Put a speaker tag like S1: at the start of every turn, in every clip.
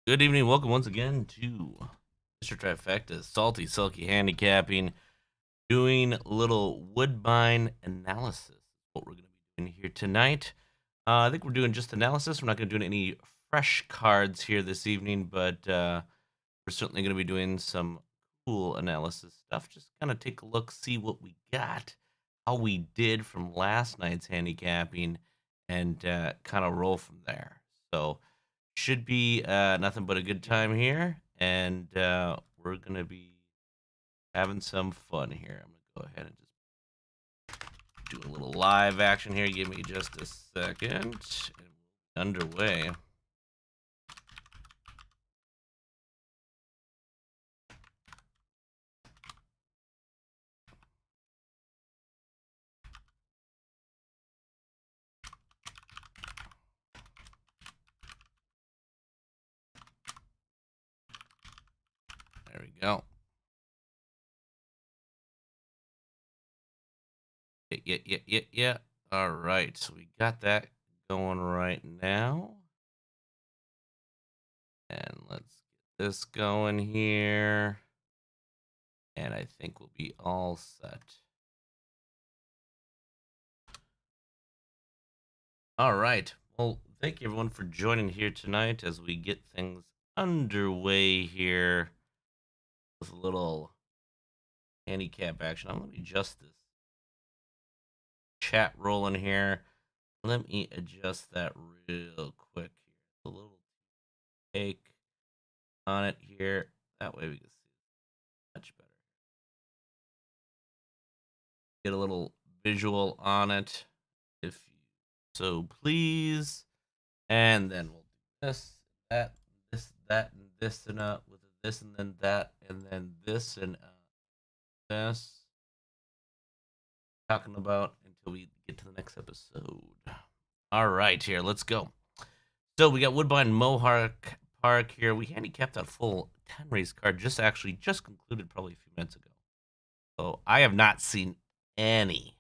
S1: Good evening. Welcome once again to Mr. Trifecta, Salty, Sulky, Handicapping, doing a little Woodbine analysis. What we're going to be doing here tonight. I think we're doing just analysis. We're not going to do any fresh cards here this evening, but we're certainly going to be doing some cool analysis stuff. Just kind of take a look, see what we got, how we did from last night's handicapping, and kind of roll from there. So, should be nothing but a good time here, and we're gonna be having some fun here. I'm gonna go ahead and just do a little live action here. Give me just a second. And underway. There we go. Yeah. All right, so we got that going right now, and let's get this going here, and I think we'll be all set. All right. Well, thank you everyone for joining here tonight as we get things underway here with a little handicap action. Let me adjust this chat rolling here. Let me adjust that real quick here. A little take on it here. That way we can see it much better. Get a little visual on it if you so please. And then we'll do this, that, and this, and with this, and then that, and then this, and this. Talking about until we get to the next episode. All right, here, let's go. So we got Woodbine Mohawk Park here. We handicapped that full 10 race card just concluded probably a few minutes ago. So I have not seen any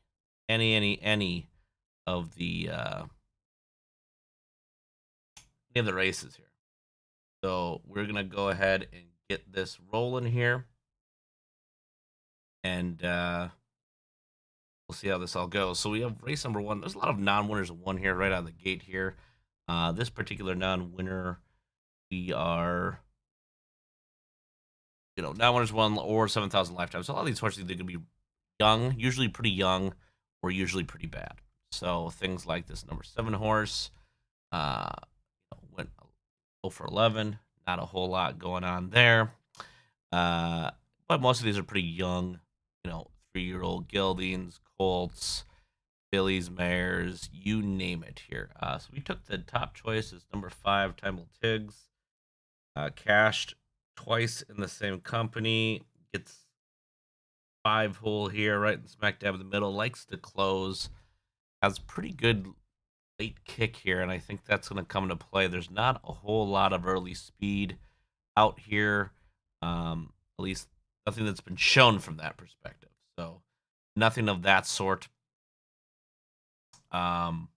S1: of the any of the races here. So we're gonna go ahead and get this rolling here, and we'll see how this all goes. So we have race number one. There's a lot of non-winners of one here right out of the gate here. This particular non-winner, we are, non-winners one or 7,000 lifetimes. So a lot of these horses, they're going to be young, usually pretty young, or usually pretty bad. So things like this number 7 horse uh, went 0 for 11. Not a whole lot going on there. But most of these are pretty young, 3-year-old geldings, colts, fillies, mares, you name it here. So we took the top choice as number 5, Timel Tiggs. Cashed twice in the same company. Gets 5 hole here, right in smack dab in the middle. Likes to close. Has pretty good late kick here, and I think that's going to come into play. There's not a whole lot of early speed out here. At least nothing that's been shown from that perspective. So nothing of that sort. Well,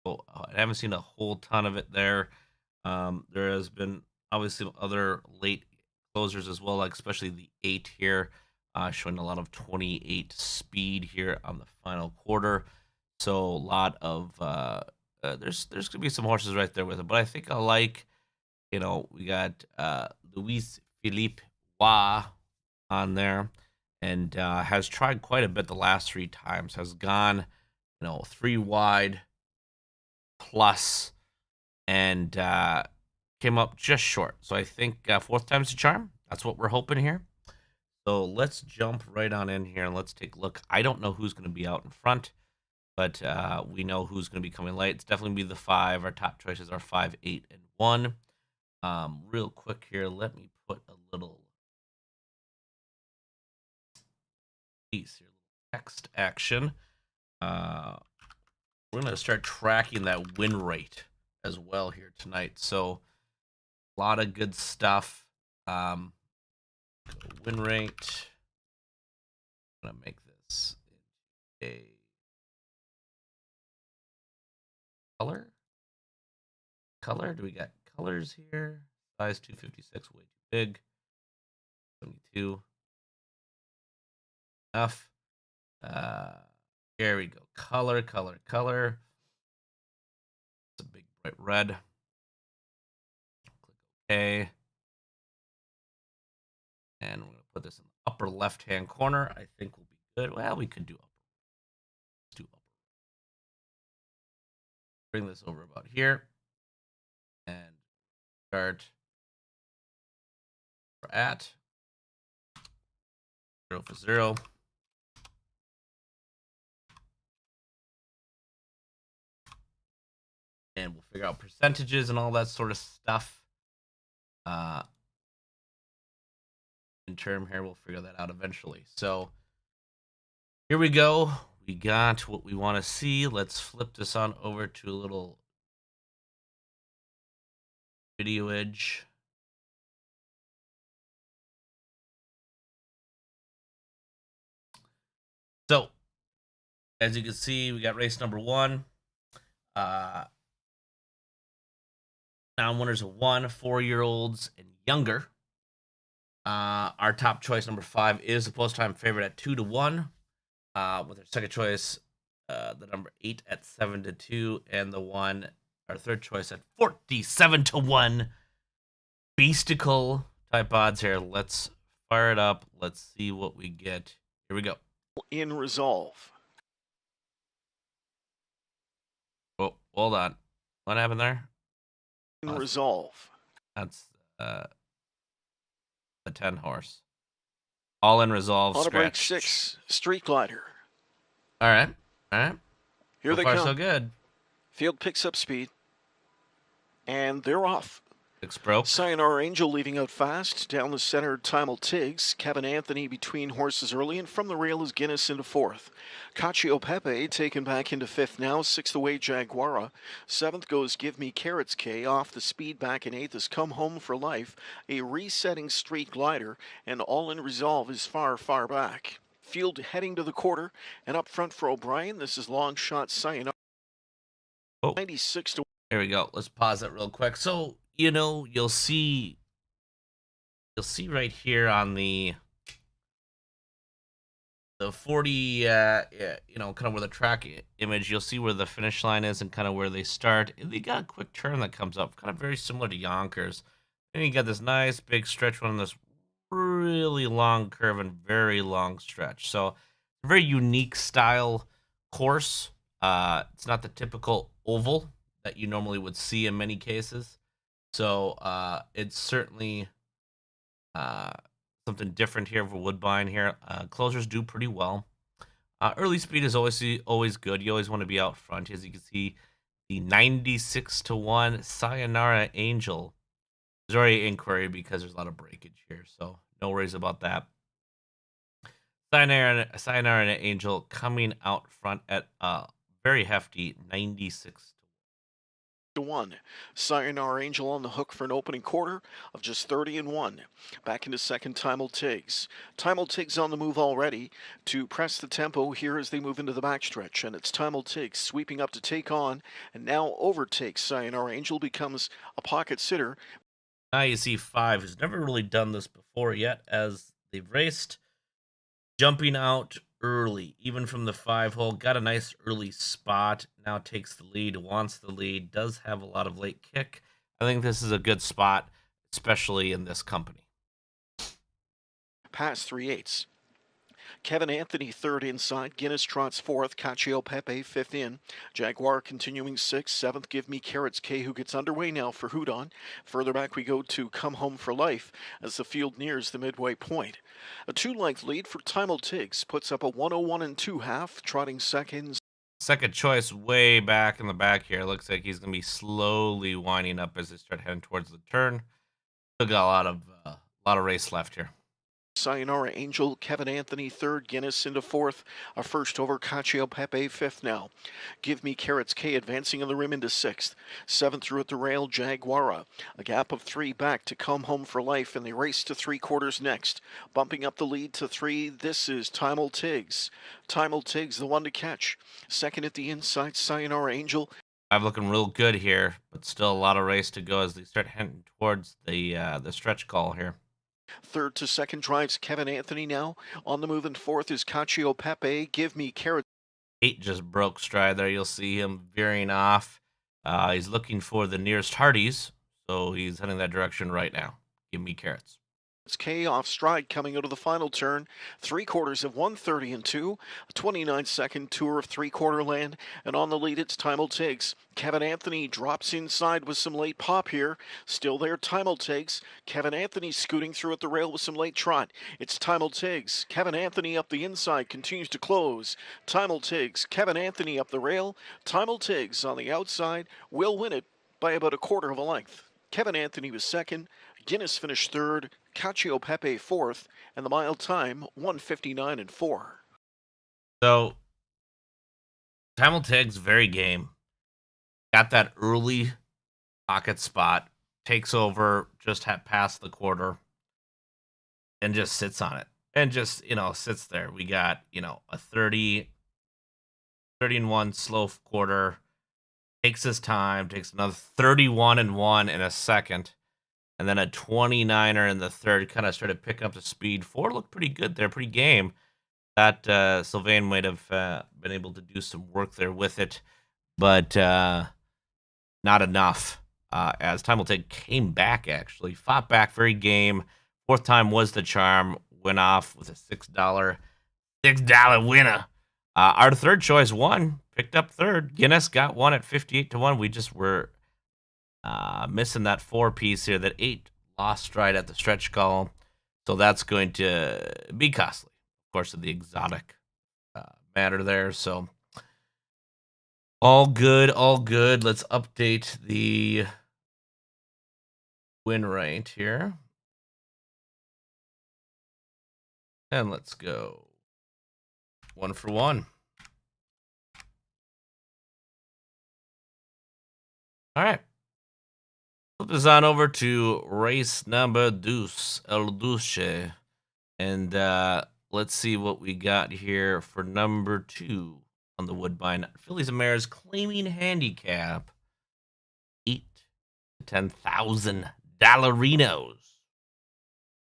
S1: I haven't seen a whole ton of it there. There has been obviously other late closers as well, like especially the 8 here, showing a lot of 28 speed here on the final quarter. So a lot of there's gonna be some horses right there with it, but I think I like, we got Luis Philippe Wa on there, and has tried quite a bit the last 3 times. Has gone, 3 wide plus, and came up just short. So I think 4th time's the charm. That's what we're hoping here. So let's jump right on in here and let's take a look. I don't know who's going to be out in front, but we know who's going to be coming late. It's definitely be the 5. Our top choices are 5, 8, and 1. Real quick here, let me put a little piece here, text action. We're going to start tracking that win rate as well here tonight. So a lot of good stuff. Win rate. I'm going to make this a color. Do we got colors here. Size 256, way too big. 72. Enough. Here we go. Color, color, color. It's a big bright red. Click OK. And we're going to put this in the upper left-hand corner. I think we'll be good. Well, we could do upper. Let's do upper. Bring this over about here. And start. We're at 0 for 0. And we'll figure out percentages and all that sort of stuff. In term here, we'll figure that out eventually. So here we go. We got what we want to see. Let's flip this on over to a little video edge. So as you can see, we got race number 1. Non-winners of 1, 4-year-olds and younger. Our top choice, number 5, is the post-time favorite at 2-1. With our second choice, the number 8 at 7-2, and our third choice at 47-1. Beastical type odds here. Let's fire it up. Let's see what we get. Here we go.
S2: In resolve.
S1: Oh, hold on. What happened there?
S2: In resolve.
S1: That's a 10 horse. All in resolve.
S2: On a break
S1: Scratch.
S2: 6, Street Glider.
S1: All right.
S2: Here
S1: So
S2: they
S1: far,
S2: come.
S1: so good.
S2: Field picks up speed. And they're off.
S1: 6 broke.
S2: Sayonara Angel leading out fast. Down the center, Timal Tiggs. Kevin Anthony between horses early. And from the rail is Guinness into 4th. Cacio Pepe taken back into 5th now. 6th away, Jaguara. 7th goes Give Me Carrots K. Off the speed back in 8th is Come Home for Life. A resetting Street Glider. And All in Resolve is far, far back. Field heading to the quarter. And up front for O'Brien, this is Long Shot Sayonara. 96 to.
S1: Here we go. Let's pause that real quick. So, you'll see right here on the 40, kind of where the track image, you'll see where the finish line is and kind of where they start. And they got a quick turn that comes up, kind of very similar to Yonkers. And you got this nice big stretch one, this really long curve and very long stretch. So, very unique style course. It's not the typical oval that you normally would see in many cases. So it's certainly something different here for Woodbine here. Closers do pretty well. Early speed is always good. You always want to be out front. As you can see, the 96-1 Sayonara Angel is already inquiry because there's a lot of breakage here. So no worries about that. Sayonara Angel coming out front at very hefty 96-1.
S2: Sayonara Angel on the hook for an opening quarter of just 30-1. Back into second, Timal Tiggs. Timal Tiggs on the move already to press the tempo here as they move into the backstretch. And it's Timal Tiggs sweeping up to take on and now overtakes Sayonara Angel, becomes a pocket sitter.
S1: Now you see 5, who's never really done this before yet as they've raced. Jumping out early, even from the 5 hole, got a nice early spot, now takes the lead, wants the lead, does have a lot of late kick. I think this is a good spot, especially in this company.
S2: Past 3/8. Kevin Anthony third inside, Guinness trots 4th, Cacio Pepe 5th in, Jaguar continuing 6th, 7th Give Me Carrots K, who gets underway now for Houdon. Further back we go to Come Home for Life as the field nears the midway point. A 2-length lead for Timal Tiggs puts up a 101 2/2, trotting seconds.
S1: Second choice way back in the back here. Looks like he's going to be slowly winding up as they start heading towards the turn. Still got a lot of race left here.
S2: Sayonara Angel, Kevin Anthony 3rd, Guinness into 4th. A first over, Cacio Pepe 5th now. Give Me Carrots K advancing on the rim into 6th. 7th through at the rail, Jaguara. A gap of 3 back to Come Home for Life, and they race to 3/4 next. Bumping up the lead to 3, this is Timal Tiggs. Timal Tiggs, the one to catch. Second at the inside, Sayonara Angel.
S1: I'm looking real good here, but still a lot of race to go as they start heading towards the stretch call here.
S2: Third to second drives Kevin Anthony now. On the move in fourth is Cacio Pepe. Give me carrot.
S1: 8 just broke stride there. You'll see him veering off. He's looking for the nearest Hardee's, so he's heading that direction right now. Give me carrots.
S2: It's K off stride coming out of the final turn. 3/4 of 130 and 2. A 29-second tour of three-quarter land. And on the lead, it's Timel Tiggs. Kevin Anthony drops inside with some late pop here. Still there, Timel Tiggs. Kevin Anthony scooting through at the rail with some late trot. It's Timel Tiggs. Kevin Anthony up the inside continues to close. Timel Tiggs. Kevin Anthony up the rail. Timel Tiggs on the outside will win it by about 1/4 of a length. Kevin Anthony was second. Guinness finished third, Cacio Pepe fourth, and the mile time 1:59 and 4.
S1: So, Hamilton's very game. Got that early pocket spot, takes over just past the quarter, and just sits on it. And just, sits there. We got, a 30 and 1 slow quarter, takes his time, takes another 31 and 1 in a second. And then a 29er in the third, kind of started picking up the speed. 4 looked pretty good there, pretty game. That Sylvain might have been able to do some work there with it, but not enough. As Timel came back, actually fought back, very game. Fourth time was the charm. Went off with a $6 winner. Our third choice won, picked up third. Guinness got one at 58 to 1. We just were missing that 4 piece here. That 8 lost stride at the stretch call, so that's going to be costly, of course, of the exotic matter there. So all good, all good. Let's update the win rate here, and let's go 1 for 1. All right. Flip this on over to race number deuce, El Duce. And let's see what we got here for number 2 on the Woodbine. Fillies and Mares claiming handicap. 8 to 10,000 dollarinos.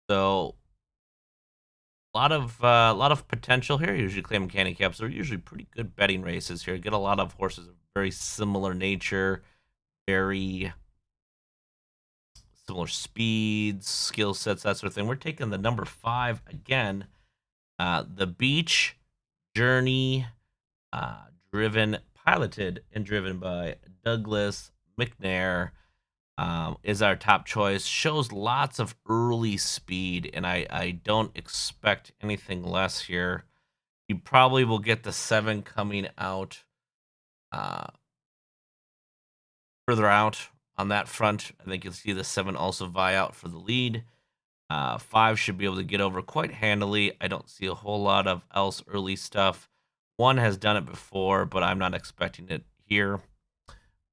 S1: So a lot of potential here. Usually claiming handicaps are usually pretty good betting races here. Get a lot of horses of very similar nature, very similar speeds, skill sets, that sort of thing. We're taking the number 5 again. The Beach Journey, piloted and driven by Douglas McNair, is our top choice. Shows lots of early speed, and I don't expect anything less here. You probably will get the 7 coming out further out. On that front, I think you'll see the 7 also vie out for the lead. 5 should be able to get over quite handily. I don't see a whole lot of else early stuff. 1 has done it before, but I'm not expecting it here.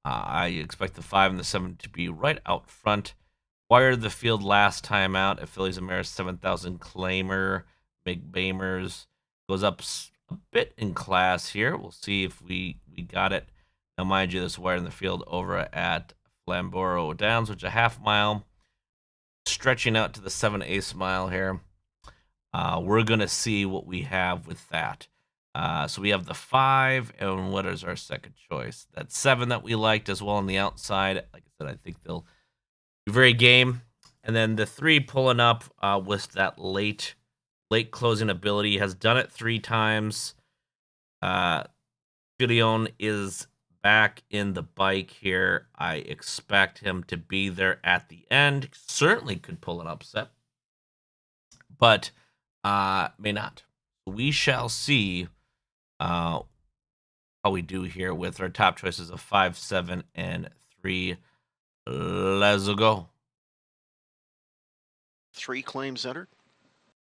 S1: I expect the 5 and the 7 to be right out front. Wired the field last time out at Fillies and Mares 7,000 claimer. Big Bamers goes up a bit in class here. We'll see if we got it. Now, mind you, this wired in the field over at Flamborough Downs, which is a half mile, stretching out to the 7/8 mile here. We're going to see what we have with that. So we have the 5, and what is our second choice? That 7 that we liked as well on the outside. Like I said, I think they'll be very game. And then the 3 pulling up with that late closing ability. Has done it 3 times. Gideon is back in the bike here. I expect him to be there at the end. Certainly could pull an upset, but may not. We shall see how we do here with our top choices of 5, 7, and 3. Let's go.
S2: 3 claims entered.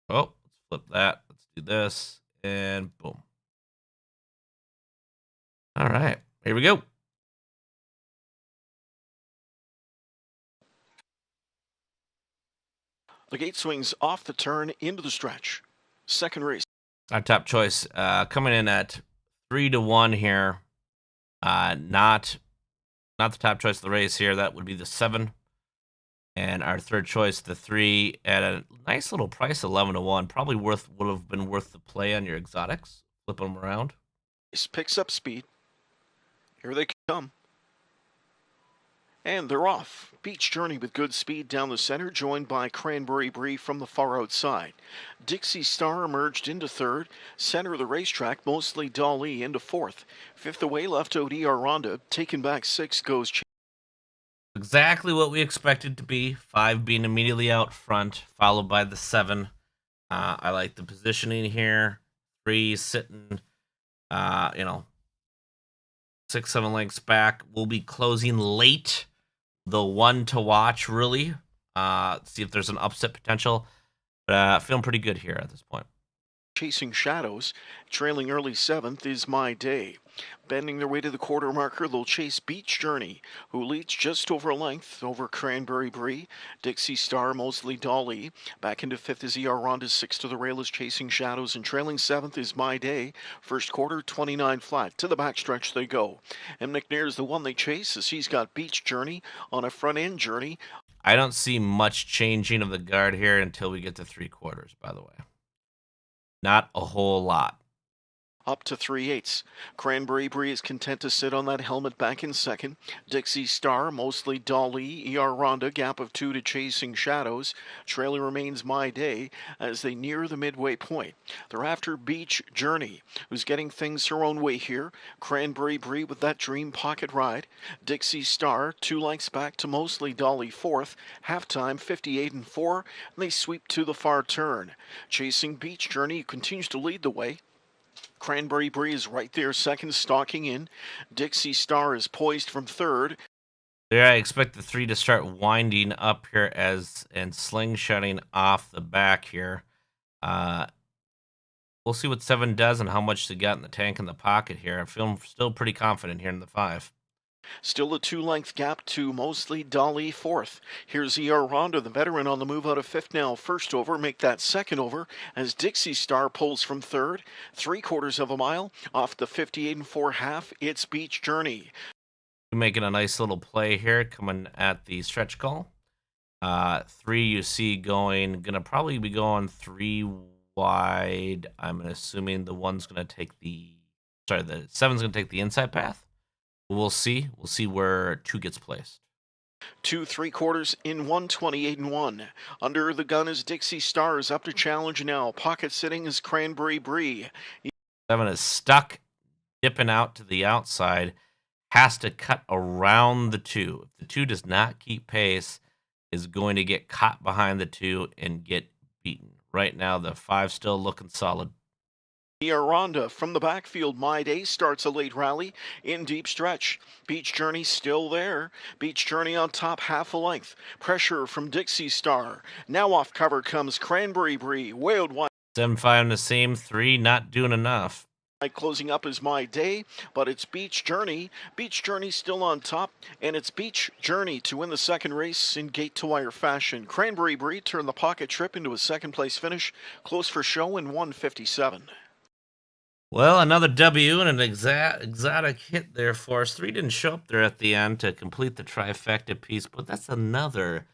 S1: Oh, let's flip that. Let's do this, and boom. All right. Here we go.
S2: The gate swings off the turn into the stretch. Second race.
S1: Our top choice coming in at 3 to 1 here. Not not the top choice of the race here. That would be the 7. And our third choice, the 3, at a nice little price, 11-1. Probably would have been worth the play on your exotics. Flip them around.
S2: This picks up speed. Here they come. And they're off. Beach Journey with good speed down the center, joined by Cranberry Brie from the far outside. Dixie Star emerged into third. Center of the racetrack, mostly Dolly into fourth. Fifth away, left out ER Ronda. Taken back 6 goes
S1: Exactly what we expected to be. 5 being immediately out front, followed by the 7. I like the positioning here. 3 sitting, 6, 7 lengths back. We'll be closing late. The one to watch, really. See if there's an upset potential. But feeling pretty good here at this point.
S2: Chasing Shadows. Trailing early 7th is My Day. Bending their way to the quarter marker, they'll chase Beach Journey, who leads just over a length over Cranberry Brie. Dixie Star, mostly Dolly. Back into 5th is ER Ronda. 6th to the rail is Chasing Shadows, and trailing 7th is My Day. First quarter, 29 flat. To the backstretch they go. And McNair's the one they chase, as he's got Beach Journey on a front-end journey.
S1: I don't see much changing of the guard here until we get to 3/4, by the way. Not a whole lot.
S2: Up to 3/8. Cranberry Brie is content to sit on that helmet back in second. Dixie Star, mostly Dolly. ER Ronda, gap of 2 to Chasing Shadows. Trailer remains My Day as they near the midway point. They're after Beach Journey, who's getting things her own way here. Cranberry Brie with that dream pocket ride. Dixie Star, 2 lengths back to mostly Dolly fourth. Halftime 58-4, and they sweep to the far turn. Chasing Beach Journey continues to lead the way. Cranberry Brie is right there, second, stalking in. Dixie Star is poised from third.
S1: There, I expect the 3 to start winding up here and slingshotting off the back here. We'll see what 7 does and how much they got in the tank in the pocket here. I'm feeling still pretty confident here in the 5.
S2: Still a 2-length gap to mostly Dolly fourth. Here's ER Ronda, the veteran, on the move out of 5th now. First over, make that second over as Dixie Star pulls from third. 3/4 of a mile off the 58-4 half. It's Beach Journey.
S1: Making a nice little play here, coming at the stretch call. 3 you see gonna probably be going 3 wide. I'm assuming the 1's gonna take the 7's gonna take the inside path. We'll see. We'll see where 2 gets placed.
S2: 2 3/4 in 128-1. Under the gun is Dixie Star, is up to challenge now. Pocket sitting is Cranberry Brie.
S1: 7 is stuck, dipping out to the outside. Has to cut around the 2. If the 2 does not keep pace, is going to get caught behind the 2 and get beaten. Right now, the 5 still looking solid.
S2: Ronda from the backfield. My Day starts a late rally in deep stretch. Beach Journey still there. Beach Journey on top, half a length. Pressure from Dixie Star. Now off cover comes Cranberry Brie. Wailed wide.
S1: 7-5 in the same 3, not doing enough.
S2: Closing up is My Day, but it's Beach Journey. Beach Journey still on top, and it's Beach Journey to win the second race in gate-to-wire fashion. Cranberry Brie turned the pocket trip into a second-place finish, close for show in 1:57.
S1: Well, another W and an exotic hit there for us. 3 didn't show up there at the end to complete the trifecta piece, but that's another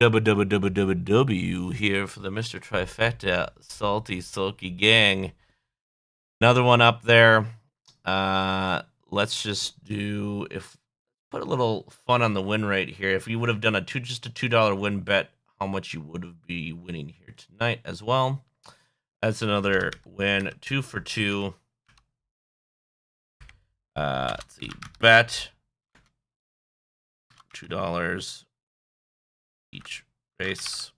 S1: W here for the Mr. Trifecta Sulky gang. Another one up there. Let's just put a little fun on the win rate here. If you would have done just a $2 win bet, how much you would have be winning here tonight as well. That's another win. 2 for 2. Let's see. Bet $2 each race.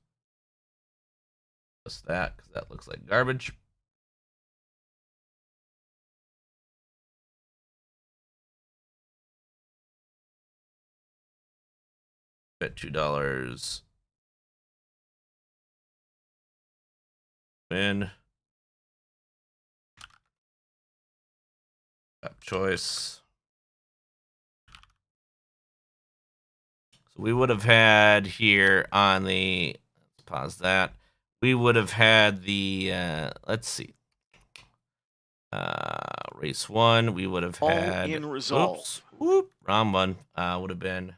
S1: Just that, because that looks like garbage. Bet $2. Win. App choice. So we would have had here on the, let's pause that. We would have had the, let's see. Race 1, we would have
S2: All
S1: had.
S2: in result.
S1: Oops. Whoop. Wrong one. Would have been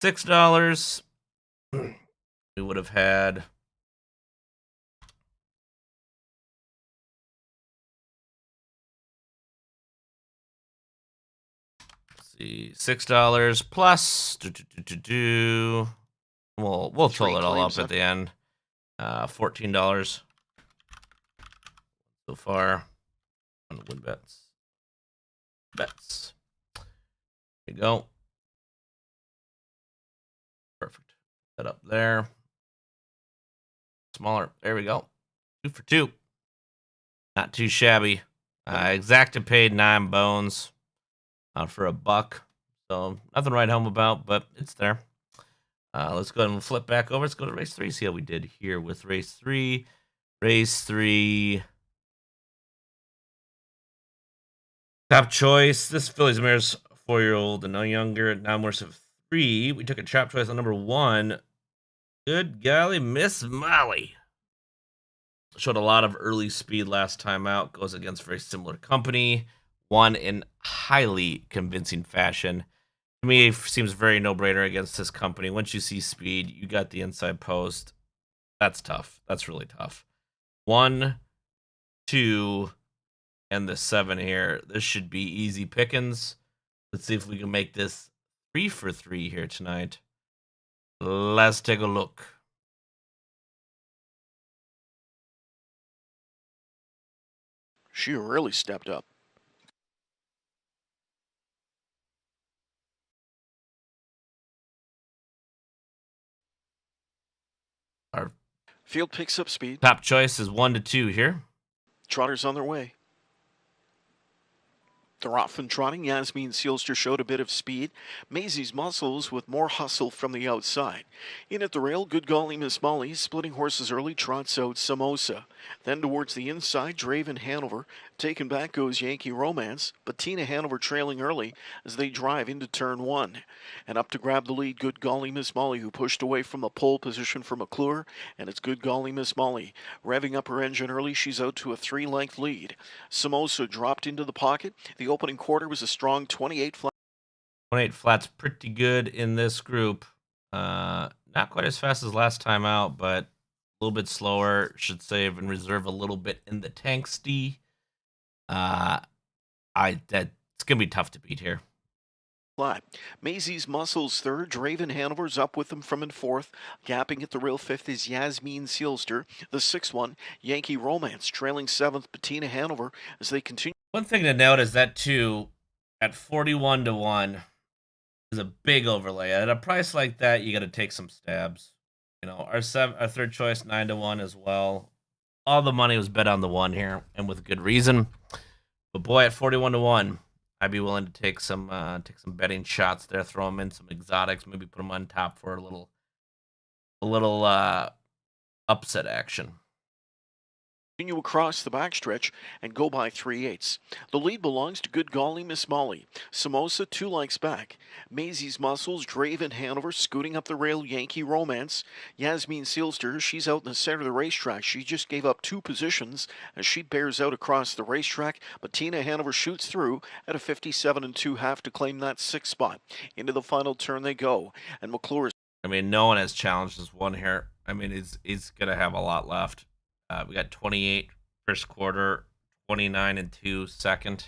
S1: $6. We would have had. Let's see, $6 plus. We'll
S2: Three
S1: total it all up
S2: claims
S1: at the end. $14 so far on the win bets. Bets. There you go. Perfect. That up there. Smaller. There we go. 2 for 2. Not too shabby. Exacta paid 9 bones for $1. So nothing to write home about, but it's there. Let's go ahead and flip back over. Let's go to race 3. See how we did here with race 3. Race 3. Top choice. This Fillies Mare's 4-year-old and no younger. Now more of 3. We took a trap choice on number 1. Good golly, Miss Molly. Showed a lot of early speed last time out. Goes against very similar company. Won in highly convincing fashion. To me, it seems very no-brainer against this company. Once you see speed, you got the inside post. That's tough. That's really tough. 1, 2, and the 7 here. This should be easy pickings. Let's see if we can make this 3 for 3 here tonight. Let's take a look.
S2: She really stepped up.
S1: Our
S2: Field picks up speed.
S1: top choice is 1 to 2 here.
S2: Trotters on their way. They're off and trotting. Yasmin Sealster showed a bit of speed. Maisie's Muscles with more hustle from the outside. In at the rail, Good Golly Miss Molly, splitting horses early, trots out Samosa. Then towards the inside, Draven Hanover. Taken back goes Yankee Romance, but Tina Hanover trailing early as they drive into turn 1. And up to grab the lead, Good Golly Miss Molly, who pushed away from the pole position for McClure, and it's Good Golly Miss Molly. Revving up her engine early, she's out to a 3-length lead. Samosa dropped into the pocket. The opening quarter was a strong 28 flat.
S1: 28 flats pretty good in this group. Not quite as fast as last time out, but a little bit slower. Should save and reserve a little bit in the tanks. It's gonna be tough to beat here.
S2: Flat. Maisie's Muscles third. Draven Hanover's up with them from in fourth. Gapping at the rail fifth is Yasmin Sealster. The sixth one, Yankee Romance, trailing seventh, Bettina Hanover as they continue.
S1: One thing to note is that 2 at 41 to 1 is a big overlay. At a price like that, you got to take some stabs. You know, our third choice 9 to 1 as well. All the money was bet on the 1 here, and with good reason. But boy, at 41 to 1, I'd be willing to take some betting shots there, throw them in some exotics, maybe put them on top for a little upset action.
S2: Continue across the backstretch and go by 3/8. The lead belongs to Good Golly Miss Molly. Samosa 2 lengths back. Maisie's Muscles, Draven Hanover scooting up the rail, Yankee Romance. Yasmin Sealster, she's out in the center of the racetrack. She just gave up 2 positions as she bears out across the racetrack. But Tina Hanover shoots through at a 57 2/2 to claim that 6th spot. Into the final turn they go. And McClure.
S1: I mean, no one has challenged this 1 here. I mean, he's gonna have a lot left. We got 28 first quarter, 29 and 2 second.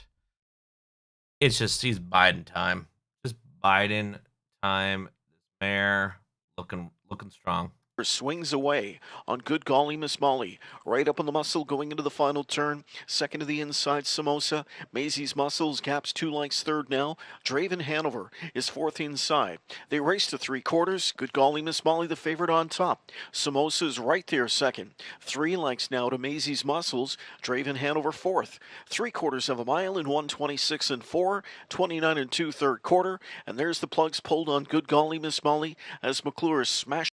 S1: It's just he's biding time. Just biding time. This mare looking strong.
S2: Swings away on Good Golly Miss Molly. Right up on the muscle going into the final turn. Second to the inside, Samosa. Maisie's Muscles gaps 2 lengths third now. Draven Hanover is fourth inside. They race to 3/4. Good Golly Miss Molly the favorite on top. Samosa's right there second. 3 lengths now to Maisie's Muscles. Draven Hanover fourth. 3/4 of a mile in 1:26 and 4. 29 2 third quarter. And there's the plugs pulled on Good Golly Miss Molly as McClure smashed.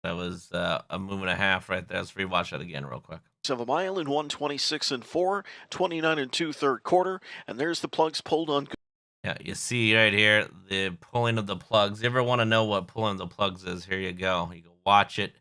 S1: That was a move and a half right there. Let's rewatch that again real quick.
S2: Of a mile in 1:26 and 4, 29 2 third quarter, and there's the plugs pulled on.
S1: Yeah, you see right here the pulling of the plugs. You ever want to know what pulling the plugs is? Here you go. You can watch it.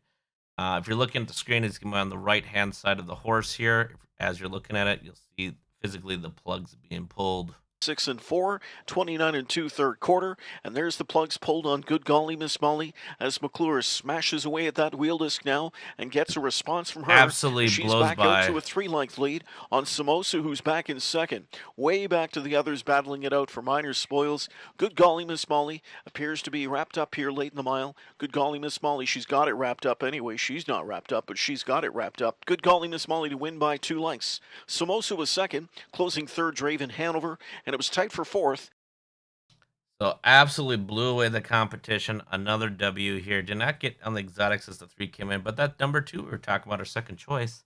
S1: If you're looking at the screen, it's going to be on the right hand side of the horse here. as you're looking at it, you'll see physically the plugs being pulled.
S2: 6 and 4, 29 and 2 third quarter, and there's the plugs pulled on Good Golly Miss Molly as McClure smashes away at that wheel disc now and gets a response from her.
S1: Absolutely
S2: She's
S1: blows
S2: back out to
S1: by.
S2: a 3-length lead on Samosa, who's back in second. Way back to the others battling it out for minor spoils. Good Golly Miss Molly appears to be wrapped up here late in the mile. Good Golly Miss Molly, she's got it wrapped up anyway. She's not wrapped up, but she's got it wrapped up. Good Golly Miss Molly to win by 2 lengths. Samosa was second, closing third Draven Hanover, and it was tight for fourth.
S1: So absolutely blew away the competition. Another W here. Did not get on the exotics as the 3 came in, but that number 2 we were talking about, our second choice,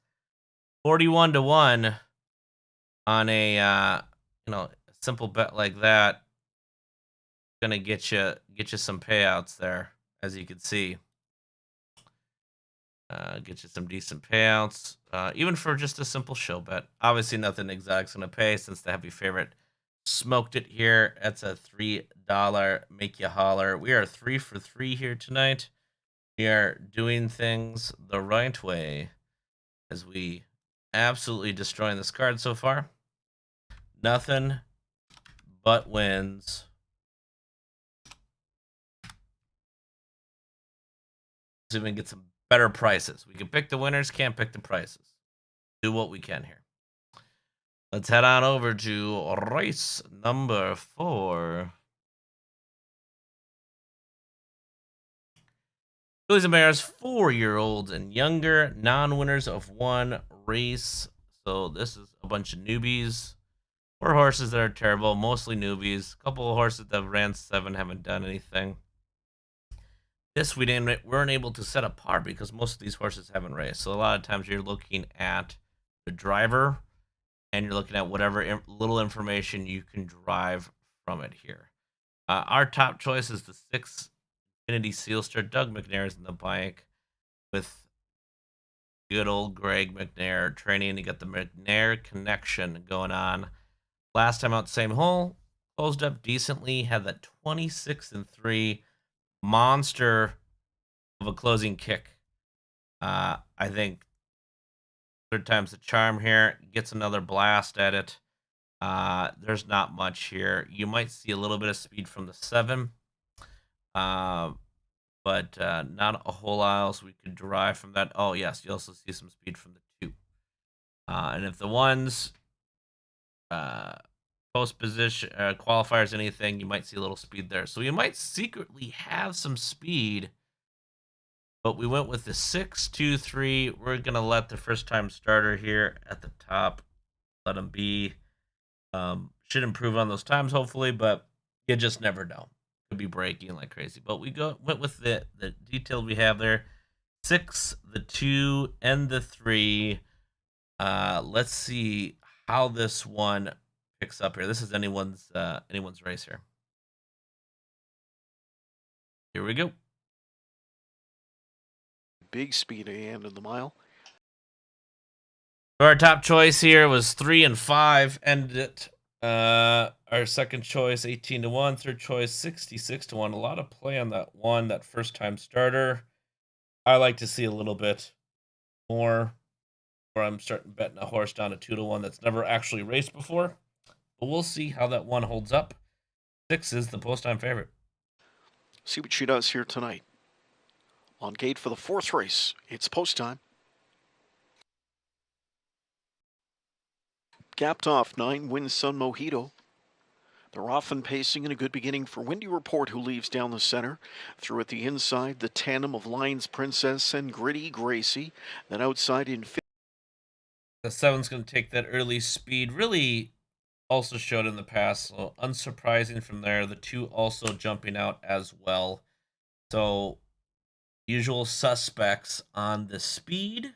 S1: 41-1 on a simple bet like that. Gonna get you some payouts there, as you can see. Get you some decent payouts, even for just a simple show bet. Obviously, nothing exotic's gonna pay since the heavy favorite smoked it here. That's a $3 make you holler. We are 3 for 3 here tonight. We are doing things the right way as we absolutely destroying this card so far. Nothing but wins. So we can get some better prices. We can pick the winners, can't pick the prices. Do what we can here. Let's head on over to race number 4. Fillies and Bears, 4-year-olds and younger, non-winners of 1 race. So this is a bunch of newbies. 4 horses that are terrible, mostly newbies. A couple of horses that have ran 7 haven't done anything. This we weren't able to set a par because most of these horses haven't raced. So a lot of times you're looking at the driver and you're looking at whatever little information you can drive from it here. Our top choice is the 6 Infinity Sealster. Doug McNair is in the bike with good old Greg McNair training to get the McNair connection going on. Last time out, same hole, closed up decently, had that 26-3 monster of a closing kick. I think third time's the charm here. Gets another blast at it. There's not much here. You might see a little bit of speed from the 7, but not a whole lot else we could derive from that. Oh yes, you also see some speed from the 2. And if the ones post position qualifiers anything, you might see a little speed there. So you might secretly have some speed, but we went with the 6-2-3. We're gonna let the first time starter here at the top, let him be. Should improve on those times hopefully, but you just never know. Could be breaking like crazy. But we went with the detail we have there. 6, the 2, and the 3. Let's see how this one picks up here. This is anyone's race here. Here we go.
S2: Big speed at the end of the mile.
S1: Our top choice here was 3 and 5. Ended it. Our second choice 18-1. Third choice 66-1. A lot of play on that one, that first time starter. I like to see a little bit more, where I'm starting betting a horse down to 2-1 that's never actually raced before. But we'll see how that one holds up. 6 is the post time favorite.
S2: See what she does here tonight. On gate for the 4th race, it's post time. Gapped off 9 wins Sun Mojito. They're often pacing in a good beginning for Windy Report, who leaves down the center. Through at the inside, the tandem of Lions Princess and Gritty Gracie. Then outside in
S1: the 7's going to take that early speed. Really also showed in the past, so unsurprising from there. The 2 also jumping out as well. So usual suspects on the speed.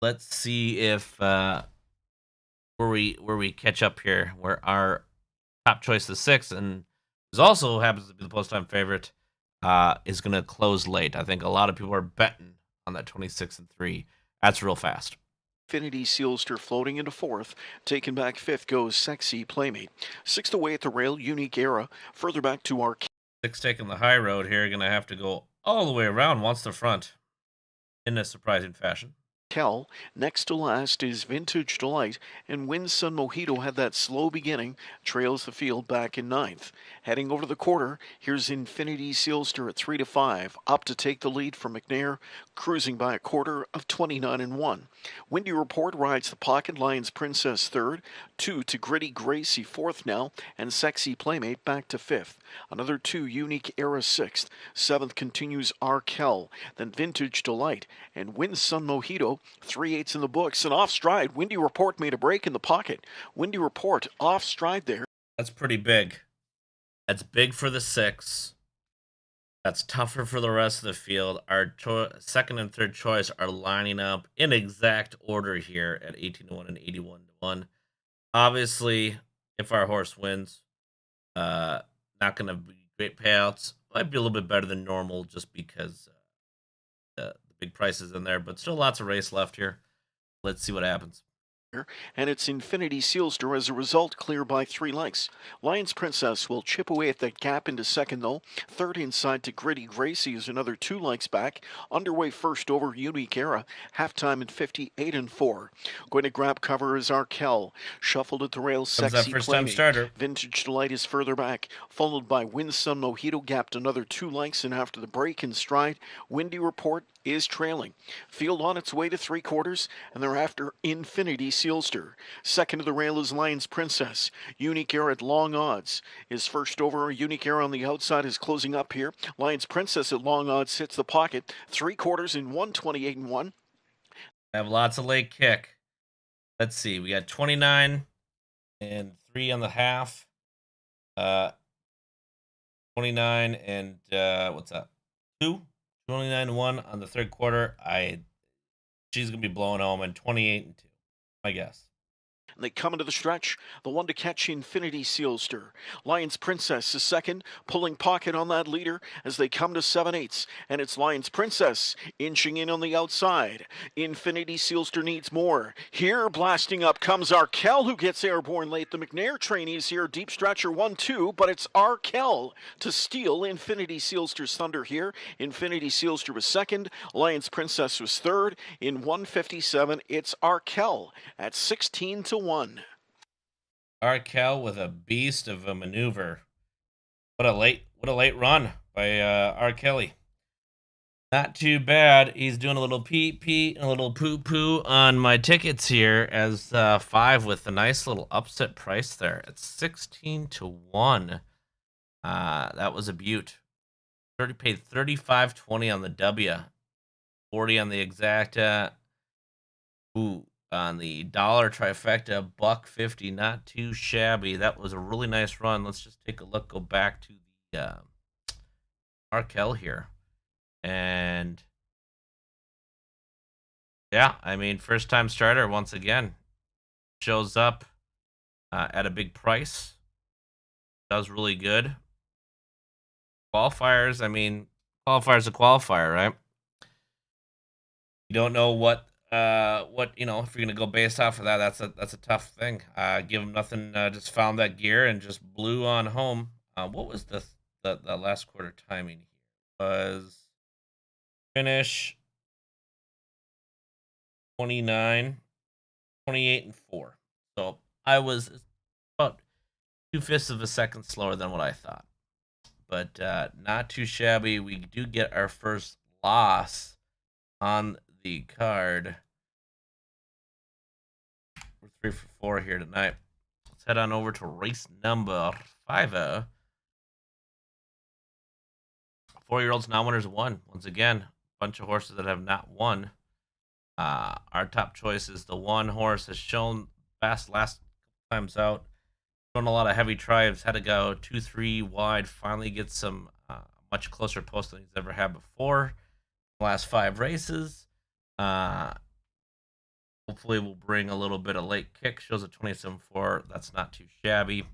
S1: Let's see if where we catch up here, where our top choice, the 6, and is also happens to be the post time favorite, is going to close late. I think a lot of people are betting on that 26-3. That's real fast.
S2: Infinity Sealster floating into 4th. Taken back 5th goes Sexy Playmate. 6th away at the rail, Unique Era. Further back to our
S1: 6 taking the high road here. Going to have to go all the way around once the front in a surprising fashion.
S2: Kel. Next to last is Vintage Delight, and Win Sun Mojito had that slow beginning, trails the field back in ninth. Heading over the quarter, here's Infinity Sealster at 3 to 5, up to take the lead from McNair, cruising by a quarter of 29 and 1. Windy Report rides the pocket, Lions Princess third, 2 to Gritty Gracie fourth now, and Sexy Playmate back to fifth. Another 2 Unique Era sixth. Seventh continues Arkel, then Vintage Delight, and Win Sun Mojito 3/8 in the books, and off stride. Windy Report made a break in the pocket. Windy Report off stride there.
S1: That's pretty big. That's big for the 6. That's tougher for the rest of the field. Our second and third choice are lining up in exact order here at 18 to 1 and 81 to 1. Obviously, if our horse wins, not going to be great payouts. Might be a little bit better than normal just because the big prices in there, but still lots of race left here. Let's see what happens.
S2: And it's Infinity Sealster as a result, clear by 3 lengths. Lions Princess will chip away at that gap into second, though. Third inside to Gritty Gracie is another 2 lengths back. Underway first over Unique Era, halftime at 58 and 4. Going to grab cover is Arkel. Shuffled at the rails, Sexy
S1: First time starter.
S2: Vintage Delight is further back, followed by Win Sun Mojito, gapped another 2 lengths, and after the break in stride, Windy Report is trailing. Field on its way to 3/4, and thereafter Infinity Sealster. Second to the rail is Lions Princess. Unique Era at long odds is first over. Unique Era on the outside is closing up here. Lions Princess at long odds hits the pocket. 3/4 in 128 and 1.
S1: I have lots of late kick. Let's see. We got 29 and 3 on the half. 29 and what's that? 2? 29 and 1 on the third quarter. She's gonna be blowing home, and 28 and 2, I guess.
S2: And they come into the stretch. The one to catch, Infinity Sealster. Lions Princess is second, pulling pocket on that leader as they come to 7/8. And it's Lions Princess inching in on the outside. Infinity Sealster needs more. Here, blasting up comes Arkel, who gets airborne late. The McNair trainees here, deep stretcher 1-2, but it's Arkel to steal Infinity Sealster's thunder here. Infinity Sealster was second. Lions Princess was third. In 157, it's Arkel at 16 to 1.
S1: Arkel with a beast of a maneuver. What a late run by Kelly. Not too bad. He's doing a little pee and a little poo on my tickets here as 5 with a nice little upset price there. It's 16 to 1. That was a beaut. Paid $35.20 on the W, 40 on the exacta. On the dollar trifecta, $1.50, not too shabby. That was a really nice run. Let's just take a look. Go back to the Arkel here, and yeah, I mean, first time starter once again shows up at a big price. Does really good. Qualifiers. I mean, qualifiers a qualifier, right? You don't know what if you're gonna go based off of that, that's a tough thing. Give him nothing. Just found that gear and just blew on home. What was the last quarter timing here? Was finish 29, 28 and 4. So I was about 2/5 of a second slower than what I thought, but not too shabby. We do get our first loss on the card. We're 3 for 4 here tonight. Let's head on over to race number 5. 4-year-olds non-winners won. Once again, a bunch of horses that have not won. Our top choice is the one horse has shown fast last times out. Shown a lot of heavy drives. Had to go 2-3 wide. Finally get some much closer post than he's ever had before. The last 5 races. Hopefully we'll bring a little bit of late kick. Shows a 27-4. That's not too shabby.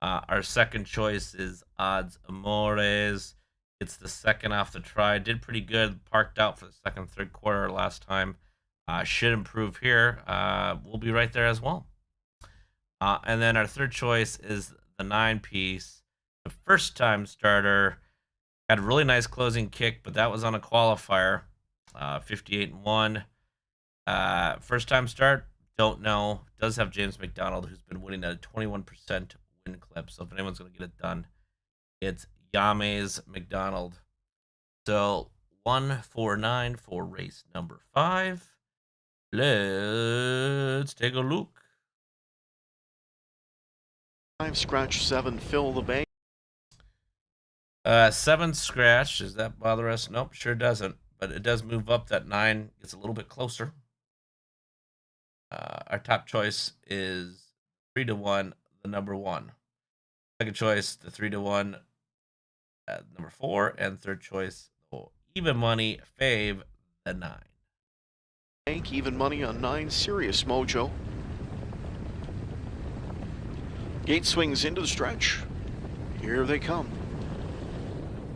S1: Our second choice is Odds Amores. It's the second off the try. Did pretty good. Parked out for the second, third quarter last time. Should improve here. We'll be right there as well. And then our third choice is the 9-piece. The first time starter. Had a really nice closing kick, but that was on a qualifier. 58 and 1. First time start, don't know. Does have James McDonald, who's been winning at a 21% win clip. So if anyone's going to get it done, it's Yames McDonald. So 149 for race number 5. Let's take a look.
S2: 5 scratch 7, fill the bank.
S1: 7 scratch. Does that bother us? Nope, sure doesn't. But it does move up. That 9 gets a little bit closer. Our top choice is 3-1, the number 1. Second choice, the 3-1, number 4, and third choice, even money fave, the 9.
S2: Bank even money on 9, Serious Mojo. Gate swings into the stretch. Here they come.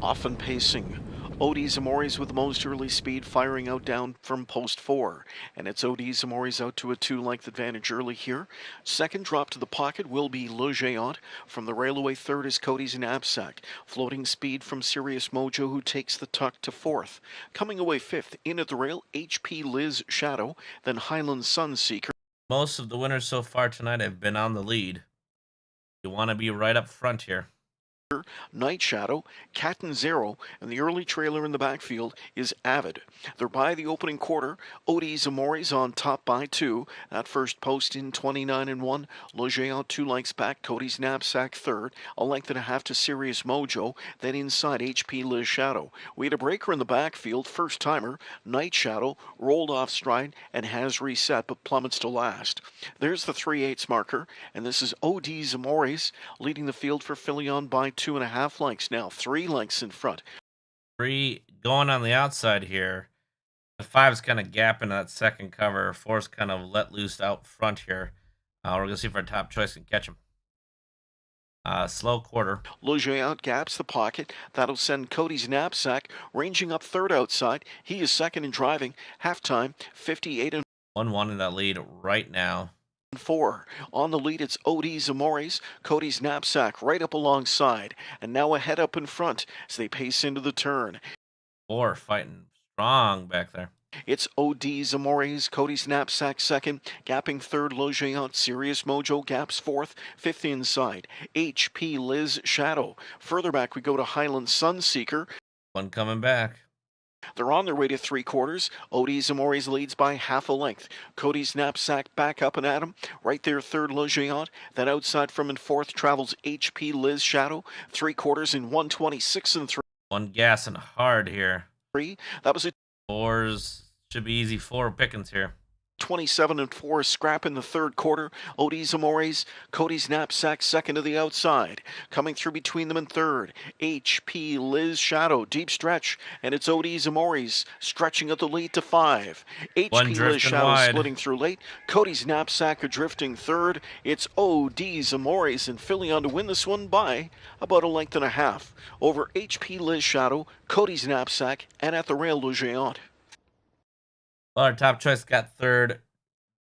S2: Often pacing. OD Zamori's with the most early speed, firing out down from post 4. And it's OD Zamori's out to a 2-length advantage early here. Second drop to the pocket will be Le Géant. From the railway, third is Cody's Knapsack. Floating speed from Serious Mojo, who takes the tuck to 4th. Coming away 5th, in at the rail, HP Liz Shadow, then Highland Sunseeker.
S1: Most of the winners so far tonight have been on the lead. You want to be right up front here.
S2: Night Shadow, Cat and Zero, and the early trailer in the backfield is Avid. They're by the opening quarter. OD Zamori's on top by 2. That first post in 29-1. Le Géant 2 lengths back. Cody's Knapsack third. A length and a half to Serious Mojo. Then inside HP Liz Shadow. We had a breaker in the backfield. First timer, Night Shadow, rolled off stride and has reset but plummets to last. There's the 3/8 marker, and this is OD Zamori's leading the field for Filion by 2.5 lengths now, 3 lengths in front.
S1: 3 going on the outside here. The 5's kind of gapping that second cover. 4's kind of let loose out front here. We're going to see if our top choice can catch him. Slow quarter.
S2: Le Géant gaps the pocket. That'll send Cody's Knapsack ranging up third outside. He is second in driving. Halftime, 58-4.
S1: 1-1 in that lead right now.
S2: On the lead, it's OD Zamori's. Cody's Knapsack right up alongside. And now a head up in front as they pace into the turn.
S1: 4 fighting strong back there.
S2: It's OD Zamori's, Cody's Knapsack second, gapping third, Le Géant, Serious Mojo gaps fourth, 5th inside, HP Liz Shadow. Further back we go to Highland Sunseeker.
S1: One coming back.
S2: They're on their way to 3/4. OD Zamori's leads by half a length. Cody's Knapsack back up and at him. Right there, third, Le Géant. Then outside from in fourth travels HP Liz Shadow. 3/4 in 1:26-3.
S1: One gassing hard here.
S2: That was a
S1: 4's should be easy 4 pickings here.
S2: 27-4 scrap in the third quarter. OD Zamori's, Cody's Knapsack second to the outside. Coming through between them in third. HP Liz Shadow, deep stretch, and it's OD Zamori's stretching at the lead to 5. HP Liz Shadow
S1: wide.
S2: splitting through late. Cody's Knapsack drifting third. It's OD Zamori's and Filion to win this one by about a length and a half. Over HP Liz Shadow, Cody's Knapsack, and at the rail, Le Géant.
S1: Well, our top choice got third.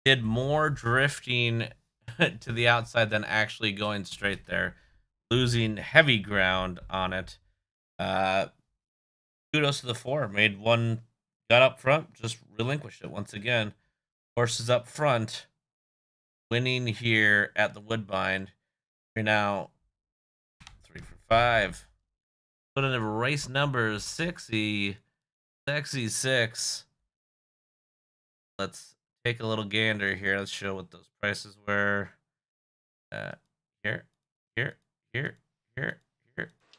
S1: Did more drifting to the outside than actually going straight there. Losing heavy ground on it. Kudos to the 4. Made one, got up front, just relinquished it once again. Horses up front. Winning here at the Woodbine. You're now 3 for 5. Put in a race number 60. Sexy 6. Let's take a little gander here. Let's show what those prices were. Here.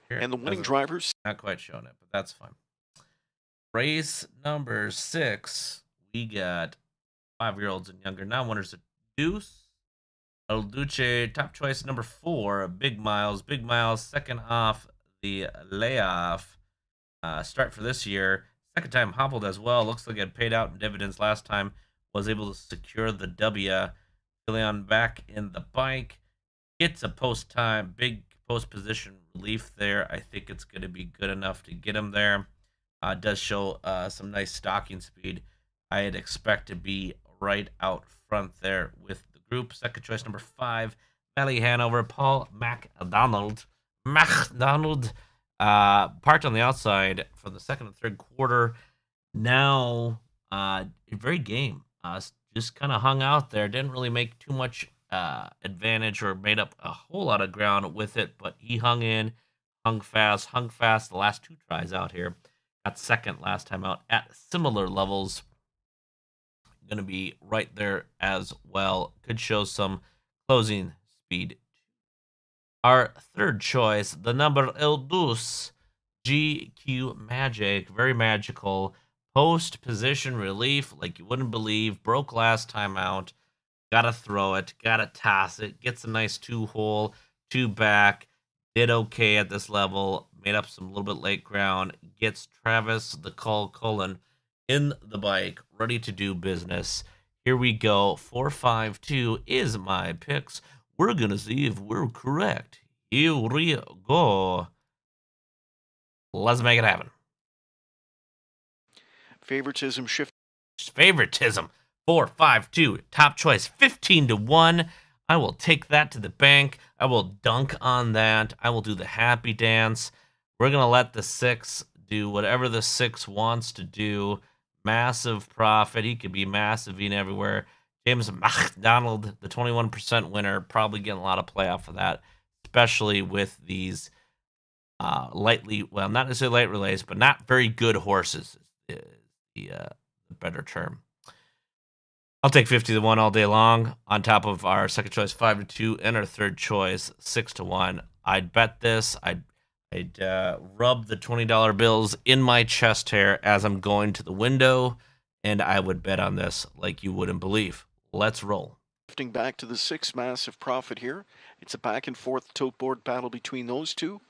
S2: And the winning drivers.
S1: Not quite showing it, but that's fine. Race number 6. We got 5-year-olds and younger. Now winners a Deuce. El Duce, top choice number 4. Big Miles. Big Miles, second off the layoff. Start for this year. Second time hobbled as well. Looks like it paid out in dividends last time. Was able to secure the W. Leon back in the bike. Gets a post time, big post position relief there. I think it's going to be good enough to get him there. Does show some nice stalking speed. I'd expect to be right out front there with the group. Second choice number 5, Valley Hanover, Paul McDonald. Parked on the outside for the second and third quarter. Now, very game. Just kind of hung out there. Didn't really make too much advantage or made up a whole lot of ground with it, but he hung in, hung fast the last two tries out here. Got second last time out at similar levels. Going to be right there as well. Could show some closing speed. Our third choice, the number El Deuce, GQ Magic, very magical. Post position relief, like you wouldn't believe. Broke last time out. Gotta throw it, gotta toss it. Gets a nice two hole, two back. Did okay at this level. Made up some little bit late ground. Gets Travis the Call Cullen in the bike, ready to do business. Here we go. 452 is my picks. We're gonna see if we're correct. Here we go. Let's make it happen.
S2: Favoritism shift.
S1: Favoritism. 452. Top choice. 15-1. I will take that to the bank. I will dunk on that. I will do the happy dance. We're going to let the 6 do whatever the 6 wants to do. Massive profit. He could be massive in everywhere. James McDonald, the 21% winner, probably getting a lot of play off of that, especially with these lightly, well, not necessarily light relays, but not very good horses is the better term. I'll take 50-1 all day long on top of our second choice 5-2 and our third choice 6-1. I'd bet this. I'd rub the $20 bills in my chest hair as I'm going to the window, and I would bet on this like you wouldn't believe. Let's roll.
S2: Shifting back to the 6, massive profit here. It's a back and forth tote board battle between those two.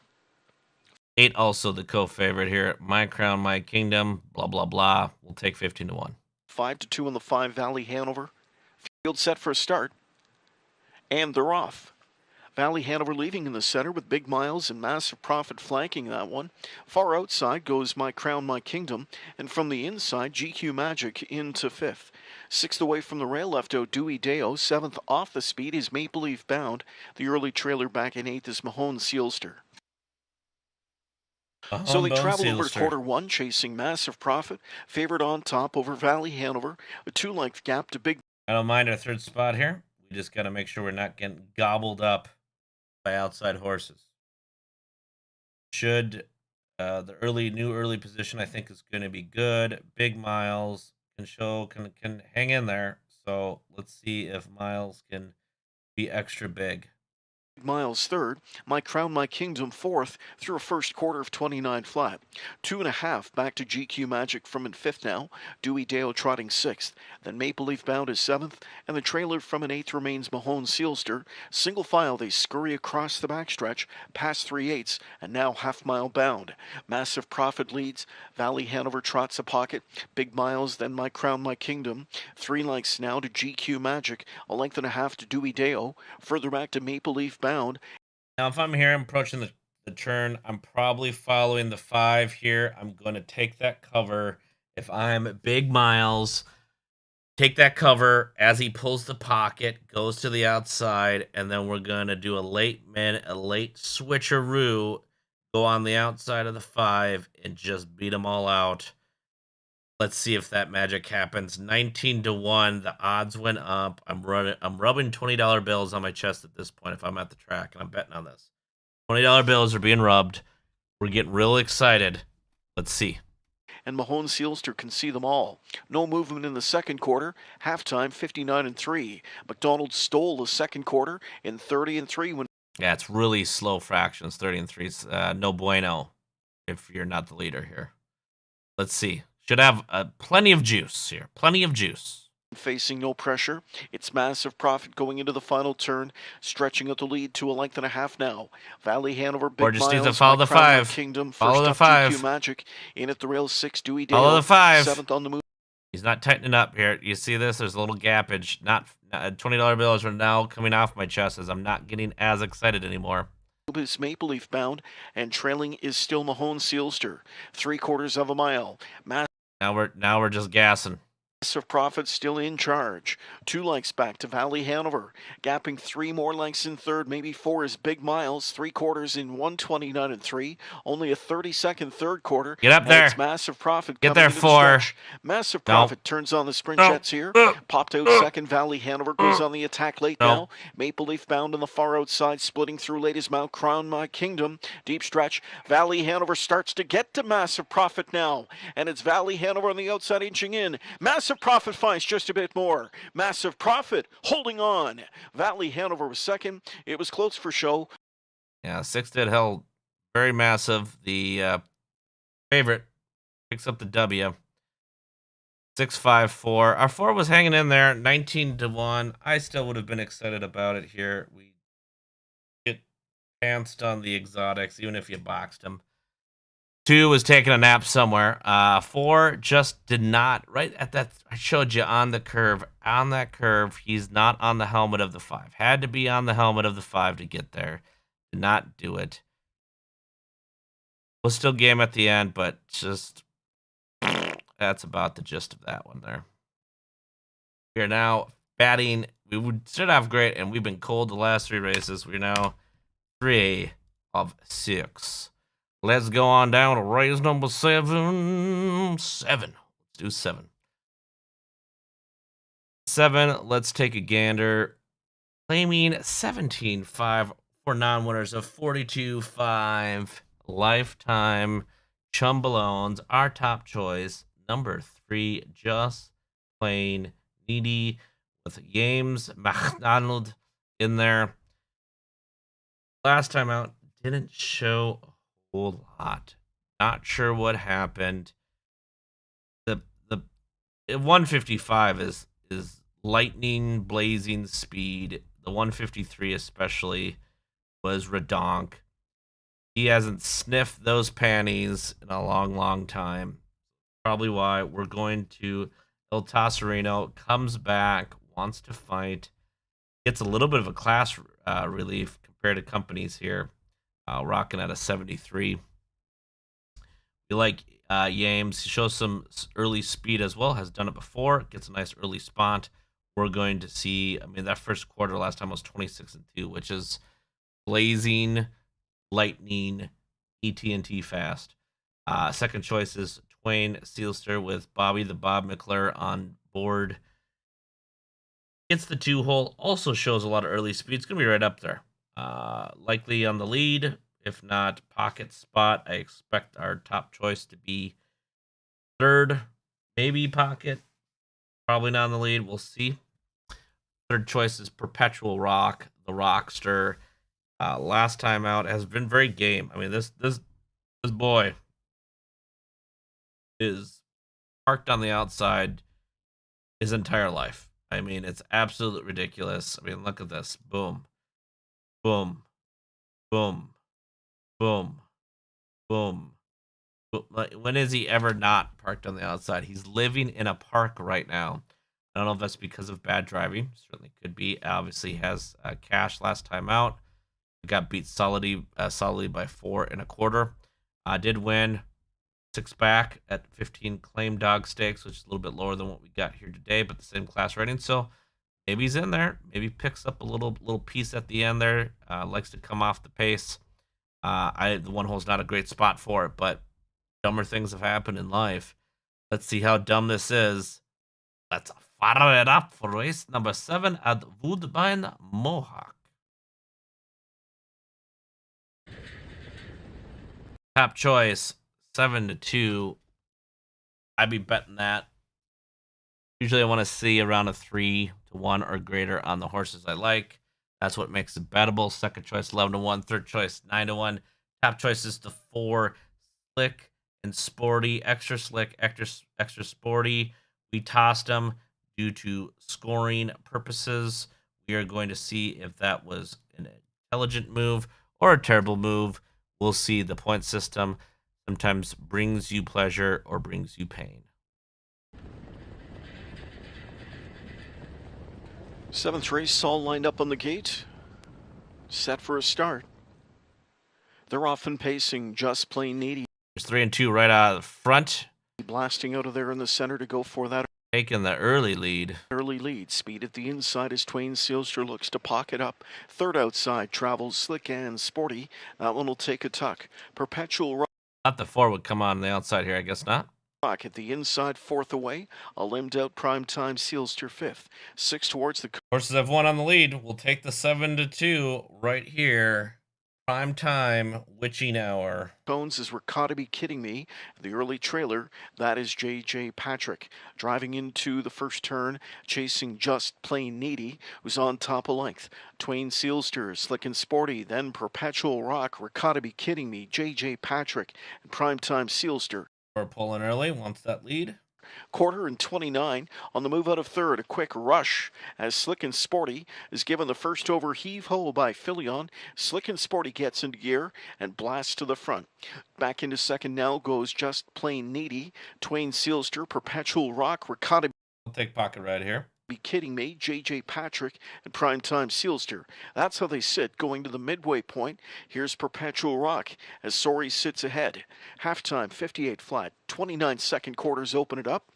S1: 8 also the co-favorite here. My Crown, My Kingdom, blah, blah, blah. We'll take 15-1.
S2: 5-2 on the 5, Valley Hanover. Field set for a start. And they're off. Valley Hanover leading in the center with Big Miles and Massive Profit flanking that one. Far outside goes My Crown, My Kingdom. And from the inside, GQ Magic into 5th. 6th away from the rail left out Dewey Deo. 7th off the speed is Maple Leaf Bound. The early trailer back in 8th is Mahone Sealster. So they travel over to quarter 1, chasing Massive Profit, favored on top over Valley Hanover, a 2-length gap to Big.
S1: I don't mind our third spot here. We just got to make sure we're not getting gobbled up by outside horses. Should the new early position, I think, is going to be good. Big Miles can hang in there. So let's see if Miles can be extra big.
S2: Miles 3rd, My Crown, My Kingdom 4th through a first quarter of 29 flat. 2.5 back to GQ Magic from in 5th now. Dewey Deo trotting 6th. Then Maple Leaf Bound is 7th, and the trailer from an 8th remains Mahone Sealster. Single file, they scurry across the backstretch, past 3/8, and now half-mile bound. Massive Profit leads. Valley Hanover trots a pocket. Big Miles, then My Crown, My Kingdom. 3 lengths now to GQ Magic. A length and a half to Dewey Deo. Further back to Maple Leaf Bound.
S1: Now, if I'm here, I'm approaching the turn. I'm probably following the 5 here. I'm going to take that cover. If I'm Big Miles, take that cover as he pulls the pocket, goes to the outside, and then we're going to do a late switcheroo, go on the outside of the 5, and just beat them all out. Let's see if that magic happens. 19-1. The odds went up. I'm rubbing $20 bills on my chest at this point if I'm at the track, and I'm betting on this. $20 bills are being rubbed. We're getting real excited. Let's see.
S2: And Mahone Sealster can see them all. No movement in the second quarter. Halftime 59-3. McDonald stole the second quarter in 30-3
S1: Yeah, it's really slow fractions. 30-3. No bueno if you're not the leader here. Let's see. Should have plenty of juice here. Plenty of juice.
S2: Facing no pressure. It's Massive Profit going into the final turn, stretching out the lead to a length and a half now. Valley Hanover, Big
S1: Miles,
S2: Miles,
S1: to follow the 5.
S2: Kingdom,
S1: follow
S2: first
S1: the
S2: up
S1: 5.
S2: GQ Magic, in at the rail 6, Dewey Dale.
S1: Follow the 5.
S2: 7th on the move.
S1: He's not tightening up here. You see this? There's a little gappage. Not $20 bills are now coming off my chest as I'm not getting as excited anymore.
S2: Is Maple Leaf Bound, and trailing is still Mahone Sealster. 3/4 of a mile.
S1: Now we're just gassing.
S2: Massive Profit still in charge. 2 lengths back to Valley Hanover. Gapping 3 more lengths in third, maybe 4 is Big Miles. 3/4 in 1:29 and 3. Only a 30-second third quarter.
S1: Get up
S2: And it's
S1: there.
S2: Massive Profit
S1: Get
S2: coming
S1: there,
S2: into the
S1: 4.
S2: stretch. Massive
S1: No.
S2: Profit turns on the sprint
S1: No.
S2: jets here. Popped out second. Valley Hanover goes on the attack late now. Maple Leaf bound on the far outside, splitting through late is Mount Crown My Kingdom. Deep stretch. Valley Hanover starts to get to Massive Profit now. And it's Valley Hanover on the outside inching in. Massive Profit finds just a bit more. Massive Profit holding on. Valley Hanover was second. It was close for show.
S1: Yeah, 6 did held very massive. The favorite picks up the W. 6-5-4. Our 4 was hanging in there, 19-1. I still would have been excited about it here. We get pounced on the exotics, even if you boxed them. 2 was taking a nap somewhere. 4 just did not. Right at that, I showed you on the curve. On that curve, he's not on the helmet of the 5. Had to be on the helmet of the 5 to get there. Did not do it. Was still game at the end, but just that's about the gist of that one there. We are now batting. We would start off great, and we've been cold the last 3 races. We're now 3 of 6. Let's go on down to race number 7. 7. Let's do 7. 7, let's take a gander. Claiming 17-5 for non-winners of 42-5. Lifetime Chumbalones. Our top choice, number 3, just plain needy with James McDonald in there. Last time out, didn't show whole lot. Not sure what happened. The 155 is lightning blazing speed. The 153 especially was redonk. He hasn't sniffed those panties in a long time. Probably why we're going to El Tasserino. Comes back, wants to fight. Gets a little bit of a class relief compared to companies here. Rocking at a 73. We like Yames. He shows some early speed as well. Has done it before. Gets a nice early spot. We're going to see. I mean, that first quarter last time was 26-2, which is blazing, lightning, ET&T fast. Second choice is Twain Sealster with Bobby the Bob McClure on board. Gets the 2-hole. Also shows a lot of early speed. It's going to be right up there. Likely on the lead, if not pocket spot. I expect our top choice to be third, maybe pocket. Probably not on the lead. We'll see. Third choice is Perpetual Rock, the Rockster. Last time out has been very game. I mean, this boy is parked on the outside his entire life. I mean, it's absolutely ridiculous. I mean, look at this. Boom. Boom, boom, boom, boom. When is he ever not parked on the outside? He's living in a park right now. I don't know if that's because of bad driving. Certainly could be. Obviously has cash last time out. Got beat solidly by 4 1/4. Did win 6 back at 15 claim dog stakes, which is a little bit lower than what we got here today, but the same class rating. So maybe he's in there. Maybe picks up a little piece at the end there. Likes to come off the pace. The 1 hole's not a great spot for it, but dumber things have happened in life. Let's see how dumb this is. Let's fire it up for race number 7 at Woodbine, Mohawk. Top choice 7-2. I'd be betting that. Usually I want to see around a 3-1 or greater on the horses I like. That's what makes it bettable. Second choice 11-1. Third choice 9-1. Top choice is the 4, Slick and Sporty. Extra Slick, extra Sporty. We tossed them due to scoring purposes. We are going to see if that was an intelligent move or a terrible move. We'll see. The point system sometimes brings you pleasure or brings you pain.
S2: 7th race all lined up on the gate. Set for a start. They're often pacing just plain needy.
S1: There's 3 and 2 right out of the front.
S2: Blasting out of there in the center to go for that.
S1: taking the early lead.
S2: Early lead. Speed at the inside as Twain Sealster looks to pocket up. Third outside travels Slick and Sporty. That one will take a tuck. Perpetual
S1: Thought the 4 would come on the outside here. I guess not.
S2: Rock at the inside, fourth away. A limbed out prime time Sealster fifth. Six towards the
S1: Horses have won on the lead. We'll take the 7-2 right here. Prime time, witching hour.
S2: cones is Ricotta Be Kidding Me. The early trailer, that is J.J. Patrick. Driving into the first turn, chasing Just Plain Needy, who's on top of length. Twain Sealster, Slick and Sporty, then Perpetual Rock, Ricotta Be Kidding Me, J.J. Patrick, and Primetime Sealster.
S1: We're pulling early, wants that lead.
S2: Quarter and 29 on the move out of third. A quick rush as Slick and Sporty is given the first over heave-ho by Philion. Slick and Sporty gets into gear and blasts to the front. Back into second now goes Just Plain Needy. Twain Sealster, Perpetual Rock, Ricotta
S1: We'll take pocket right here.
S2: Be Kidding Me, J.J. Patrick, and Primetime Sealster. That's how they sit going to the midway point. Here's Perpetual Rock as Sori sits ahead. Halftime, 58 flat, 29 second quarters open it up.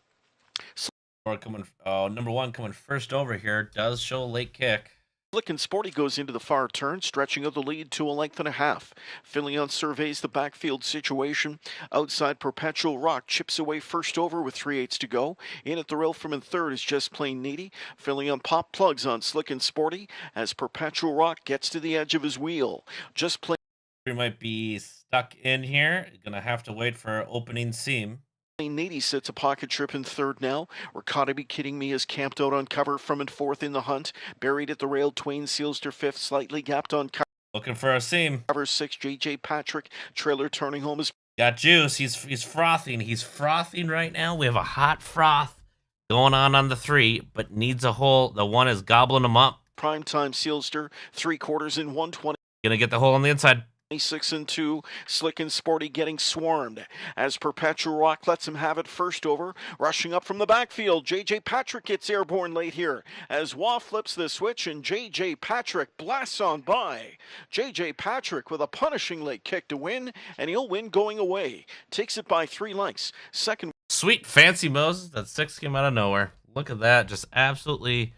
S1: Number 1 coming first over here. Does show a late kick.
S2: Slick and Sporty goes into the far turn, stretching out the lead to a length and a half. Philion surveys the backfield situation. Outside, Perpetual Rock chips away first over with 3/8 to go. In at the rail from in third is Just Plain Needy. Philion pop plugs on Slick and Sporty as Perpetual Rock gets to the edge of his wheel. Just Plain
S1: We might be stuck in here. Gonna have to wait for opening seam.
S2: Needy sits a pocket trip in third now. Ricotta Be Kidding Me is camped out on cover from in fourth in the hunt. Buried at the rail, Twain Sealster fifth, slightly gapped on
S1: Looking for a seam.
S2: cover six. J.J. Patrick, trailer turning home is
S1: Got juice. He's frothing. He's frothing right now. We have a hot froth going on the 3, but needs a hole. The 1 is gobbling him up.
S2: Primetime Sealster, 3/4 in 120.
S1: Gonna get the hole on the inside.
S2: 26 and 2, Slick and Sporty getting swarmed as Perpetual Rock lets him have it first over. Rushing up from the backfield, J.J. Patrick gets airborne late here as Wah flips the switch and J.J. Patrick blasts on by. J.J. Patrick with a punishing late kick to win, and he'll win going away. Takes it by 3 lengths. Second.
S1: Sweet fancy Moses. That 6 came out of nowhere. Look at that. Just absolutely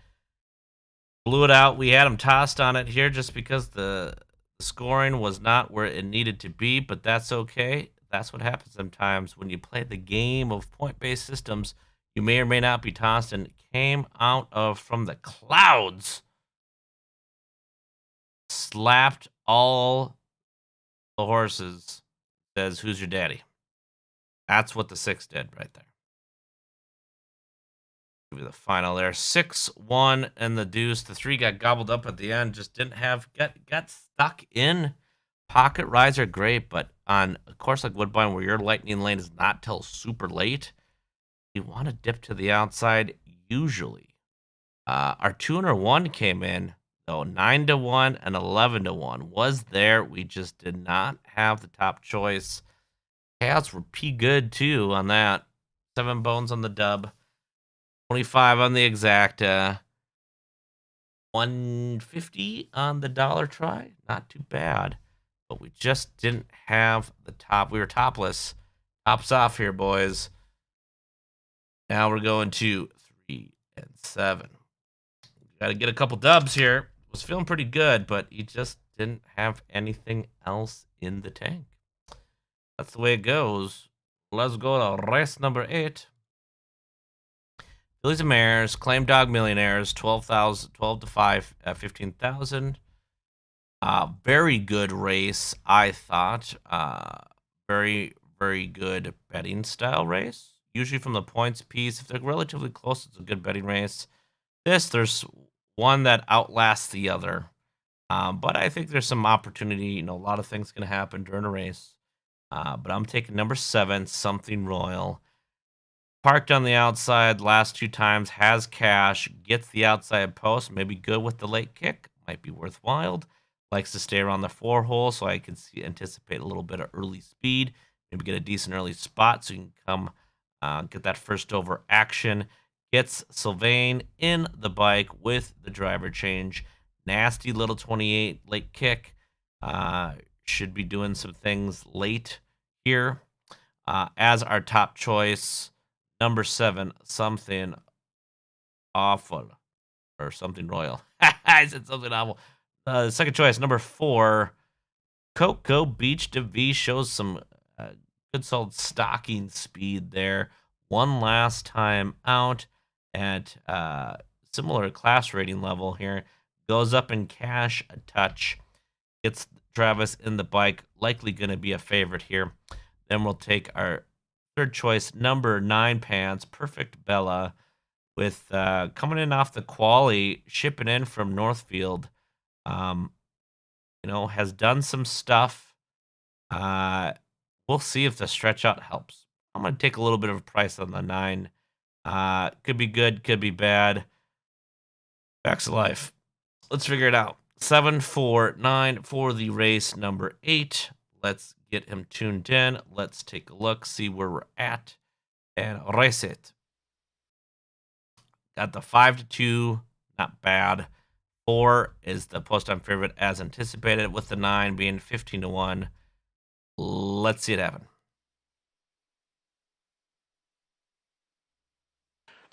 S1: blew it out. We had him tossed on it here just because the scoring was not where it needed to be, but that's okay. That's what happens sometimes when you play the game of point-based systems. You may or may not be tossed, and it came out of from the clouds. Slapped all the horses. Says, who's your daddy? That's what the 6 did right there. Give you the final there. 6-1 and the deuce. The 3 got gobbled up at the end. Just didn't have got stuck in. Pocket rides are great, but on a course like Woodbine where your lightning lane is not till super late, you want to dip to the outside usually. Our 201 came in though 9-1 and 11-1 was there. We just did not have the top choice. Payouts were pretty good too on that. 7 bones on the dub. 25 on the exacta, 150 on the dollar try. Not too bad, but we just didn't have the top. We were topless. Tops off here, boys. Now we're going to 3 and 7. Got to get a couple dubs here. Was feeling pretty good, but he just didn't have anything else in the tank. That's the way it goes. Let's go to race number 8. Fillies and Mares, Claim Dog Millionaires, 12 to 5 at 15,000. Very good race, I thought. Very, very good betting style race. Usually from the points piece, if they're relatively close, it's a good betting race. There's one that outlasts the other. But I think there's some opportunity. A lot of things can happen during a race. But I'm taking number 7, Something Royal. Parked on the outside last 2 times, has cash, gets the outside post, maybe good with the late kick, might be worthwhile. Likes to stay around the 4 hole, so I can anticipate a little bit of early speed, maybe get a decent early spot so you can come get that first over action. Gets Sylvain in the bike with the driver change. Nasty little 28 late kick. Should be doing some things late here. As our top choice, number 7, Something awful or something royal. I said something awful. Second choice, number 4, Coco Beach to V shows some uh, good solid stocking speed there. One last time out at similar class rating level here. Goes up in cash a touch. Gets Travis in the bike. Likely going to be a favorite here. Then we'll take our third choice, number 9 Pants, Perfect Bella, with coming in off the quali, shipping in from Northfield. Um, has done some stuff. Uh, we'll see if the stretch out helps. I'm going to take a little bit of a price on the 9. Could be good, could be bad. Facts of life. Let's figure it out. 749 for the race number 8. Let's get him tuned in. Let's take a look, see where we're at, and race it. Got the 5-2, not bad. 4 is the post-time favorite as anticipated, with the 9 being 15-1. Let's see it happen.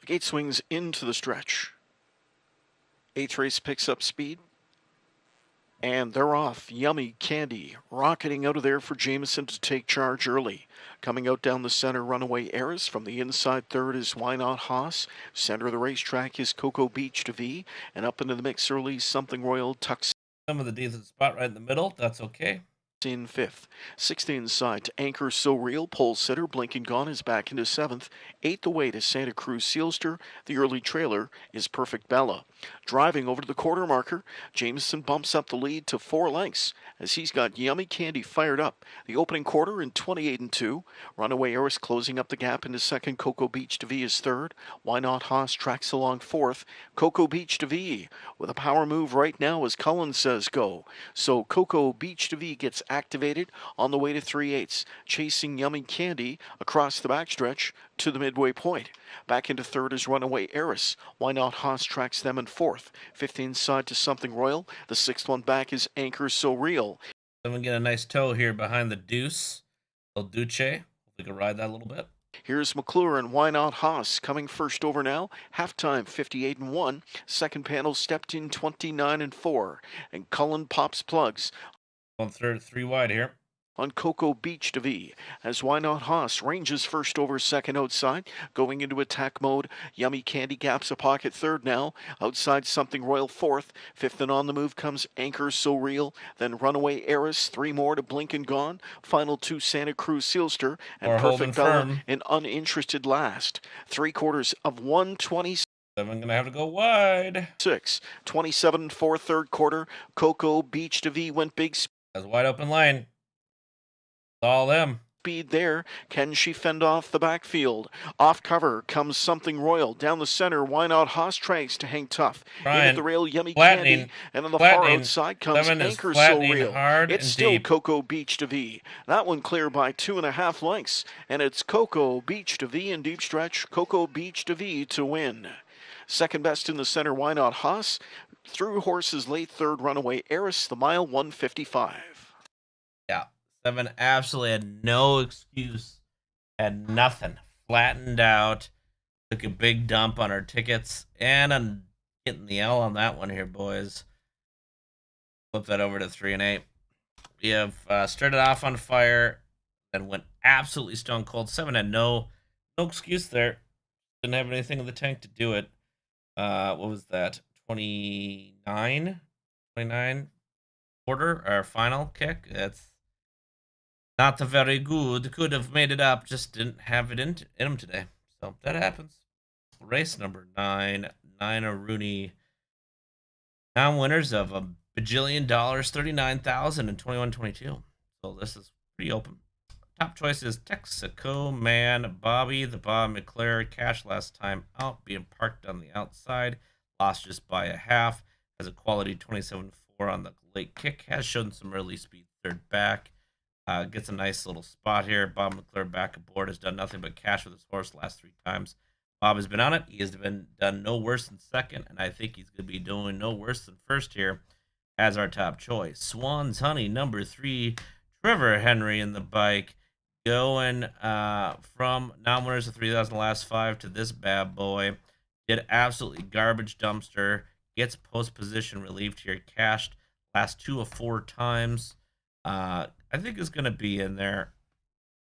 S2: The gate swings into the stretch. 8th race picks up speed. And they're off. Yummy Candy rocketing out of there for Jameson to take charge early. Coming out down the center, Runaway Heiress. From the inside third is Why Not Haas. Center of the racetrack is Coco Beach to V. And up into the mix early, Something Royal tucks
S1: Some of the decent spot right in the middle. That's okay.
S2: in 5th. 6th inside to Anchor So Real. Pole sitter Blinking Gone is back into 7th. 8th away to Santa Cruz Sealster. The early trailer is Perfect Bella. Driving over to the quarter marker, Jameson bumps up the lead to 4 lengths as he's got Yummy Candy fired up. The opening quarter in 28-2. Runaway Heiress closing up the gap into 2nd. Coco Beach to V is 3rd. Why Not Haas tracks along 4th. Coco Beach to V with a power move right now as Cullen says go. So Coco Beach to V gets activated on the way to 3/8, chasing Yummy Candy across the backstretch to the midway point. Back into 3rd is Runaway Heiress. Why Not Haas tracks them in 4th. 5th inside to Something Royal. The 6th one back is Anchor So Real.
S1: I'm going to get a nice toe here behind the Deuce. El Duce. We can ride that a little bit.
S2: Here's McClure and Why Not Haas coming first over now. Halftime 58-1. Second panel stepped in 29-4. And Cullen pops plugs
S1: On third, 3 wide here.
S2: On Coco Beach to V, as Why Not Haas ranges first over second outside, going into attack mode. Yummy Candy gaps a pocket third now, outside Something Royal 4th. 5th and on the move comes Anchor So Real, then Runaway Heiress, 3 more to Blink and Gone, final 2 Santa Cruz Sealster, and Perfect Bella in uninterested last. 3/4 of 120.
S1: I'm going to have to go wide.
S2: 27-4 third quarter. Coco Beach to V went big speed.
S1: That's a wide open lane. All them.
S2: Speed there. Can she fend off the backfield? Off cover comes Something Royal. Down the center, Why Not Haas tries to hang tough. In at the rail, Yummy Candy. And on the far outside comes Anchor So Real. It's still deep. Coco Beach to V. That one clear by 2.5 lengths. And it's Coco Beach to V in deep stretch. Coco Beach to V to win. Second best in the center, Why Not Haas. Through horses late third, Runaway Heiress. The mile 155.
S1: Yeah. 7 absolutely had no excuse, had nothing, flattened out, took a big dump on our tickets, and I'm getting the L on that one here, boys. Flip that over to 3 and 8. We have started off on fire, then went absolutely stone cold. 7 had no excuse there. Didn't have anything in the tank to do it. What was that? 29 quarter, our final kick. That's not very good. Could have made it up, just didn't have it in him today. So that happens. Race number 9, Nina Rooney. Now winners of $1 bajillion, 39,000 and 21-22. So this is pretty open. Top choice is Texaco Man, Bobby, the Bob McClure. Cash last time out, being parked on the outside. Lost just by a half. Has a quality 27-4 on the late kick. Has shown some early speed third back. Gets a nice little spot here. Bob McClure back aboard. Has done nothing but cash with his horse the last 3 times. Bob has been on it. He has been done no worse than second, and I think he's going to be doing no worse than first here as our top choice. Swan's Honey, number 3. Trevor Henry in the bike. Going from non-winners of 3,000 last 5 to this bad boy. Did absolutely garbage dumpster. Gets post position relieved here. Cashed last 2 of 4 times. I think is going to be in there.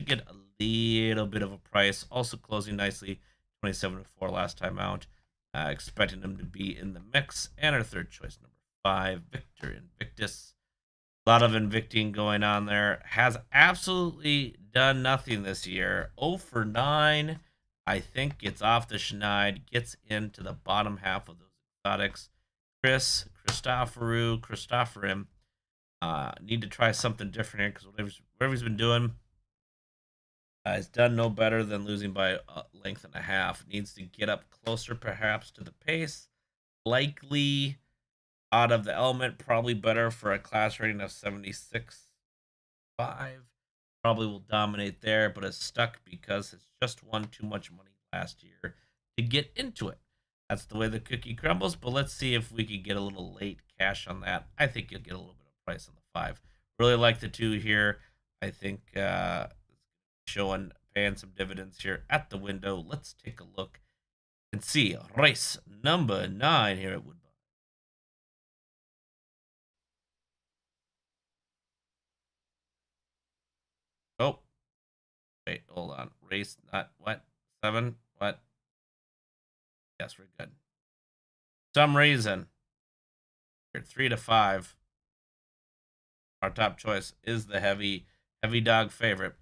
S1: Get a little bit of a price. Also closing nicely, 27 to 4 last time out. Expecting him to be in the mix. And our third choice, number 5, Victor Invictus. A lot of Invicting going on there. Has absolutely done nothing this year. 0 for 9. I think gets off the Schneid, gets into the bottom half of those exotics. Christopherim. Need to try something different here because whatever he's been doing, he's done no better than losing by a length and a half. Needs to get up closer, perhaps, to the pace. Likely out of the element, probably better for a class rating of 76.5. Probably will dominate there, but is stuck because it's just won too much money last year to get into it. That's the way the cookie crumbles, but let's see if we could get a little late cash on that. I think you'll get a little bit of price on the 5. Really like the 2 here. I think paying some dividends here at the window. Let's take a look and see race number 9 here at Woodbine. Oh, wait, hold on. Race, not what? 7? What? Yes, we're good. Some reason, you're 3 to 5. Our top choice is the heavy dog favorite,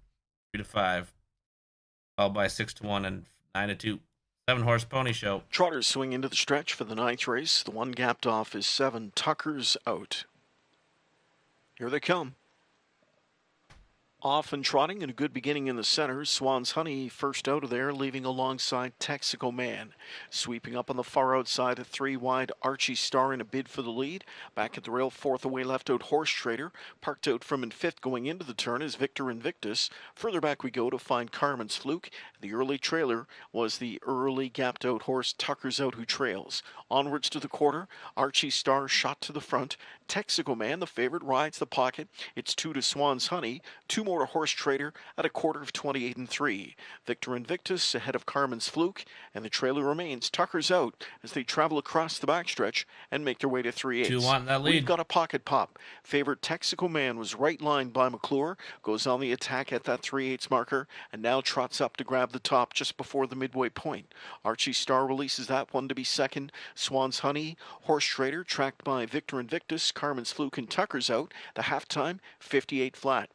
S1: 3 to 5, followed by 6 to 1 and 9 to 2. 7-horse pony show.
S2: Trotters swing into the stretch for the 9th race. The one gapped off is 7, Tucker's Out. Here they come. Off and trotting and a good beginning in the center. Swan's Honey first out of there, leaving alongside Texaco Man. Sweeping up on the far outside, a 3 wide Archie Star in a bid for the lead. Back at the rail, 4th away left out Horse Trader. Parked out from in 5th going into the turn is Victor Invictus. Further back we go to find Carmen's Fluke. The early trailer was the early gapped out horse Tucker's Out, who trails. Onwards to the quarter, Archie Star shot to the front. Texaco Man, the favorite, rides the pocket. It's 2 to Swan's Honey. 2 more to Horse Trader at a quarter of 28 and 3. Victor Invictus ahead of Carmen's Fluke, and the trailer remains Tucker's Out as they travel across the backstretch and make their way to 3/8.
S1: 2 want that lead.
S2: We've got a pocket pop. Favorite Texaco Man was right lined by McClure, goes on the attack at that 3/8 marker, and now trots up to grab the top just before the midway point. Archie Star releases that one to be second. Swan's Honey, Horse Trader, tracked by Victor Invictus, Carmen's Fluke, and Tucker's Out. The halftime, 58 flat.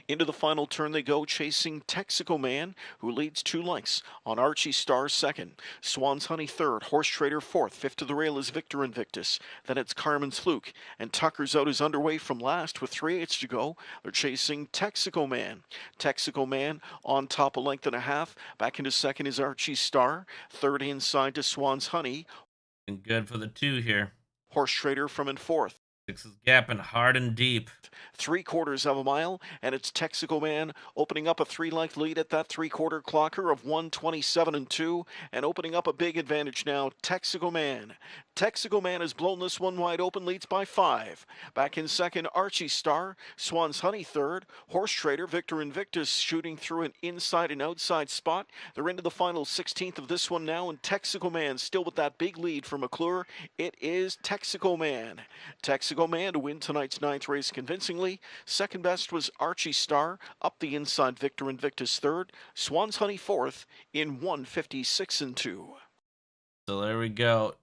S2: Into the final turn they go, chasing Texaco Man, who leads 2 lengths on Archie Star second. Swan's Honey third, Horse Trader fourth. 5th to the rail is Victor Invictus. Then it's Carmen's Fluke, and Tucker's Out is underway from last with 3/8 to go. They're chasing Texaco Man. Texaco Man on top, a length and a half. Back into second is Archie Star. Third inside to Swan's Honey.
S1: And good for the 2 here.
S2: Horse Trader from in 4th.
S1: 6 is gapping hard and deep.
S2: 3/4 of a mile, and it's Texaco Man opening up a 3-length lead at that 3/4 clocker of 1:27 and 2, and opening up a big advantage now. Texaco Man. Texaco Man has blown this one wide open, leads by 5. Back in second, Archie Star. Swan's Honey third. Horse Trader, Victor Invictus shooting through an inside and outside spot. They're into the final 16th of this one now, and Texaco Man still with that big lead for McClure. It is Texaco Man. Texaco Man to win tonight's 9th race convincingly. Second best was Archie Star, up the inside Victor Invictus third. Swan's Honey fourth in 1:56 and 2.
S1: So there we go.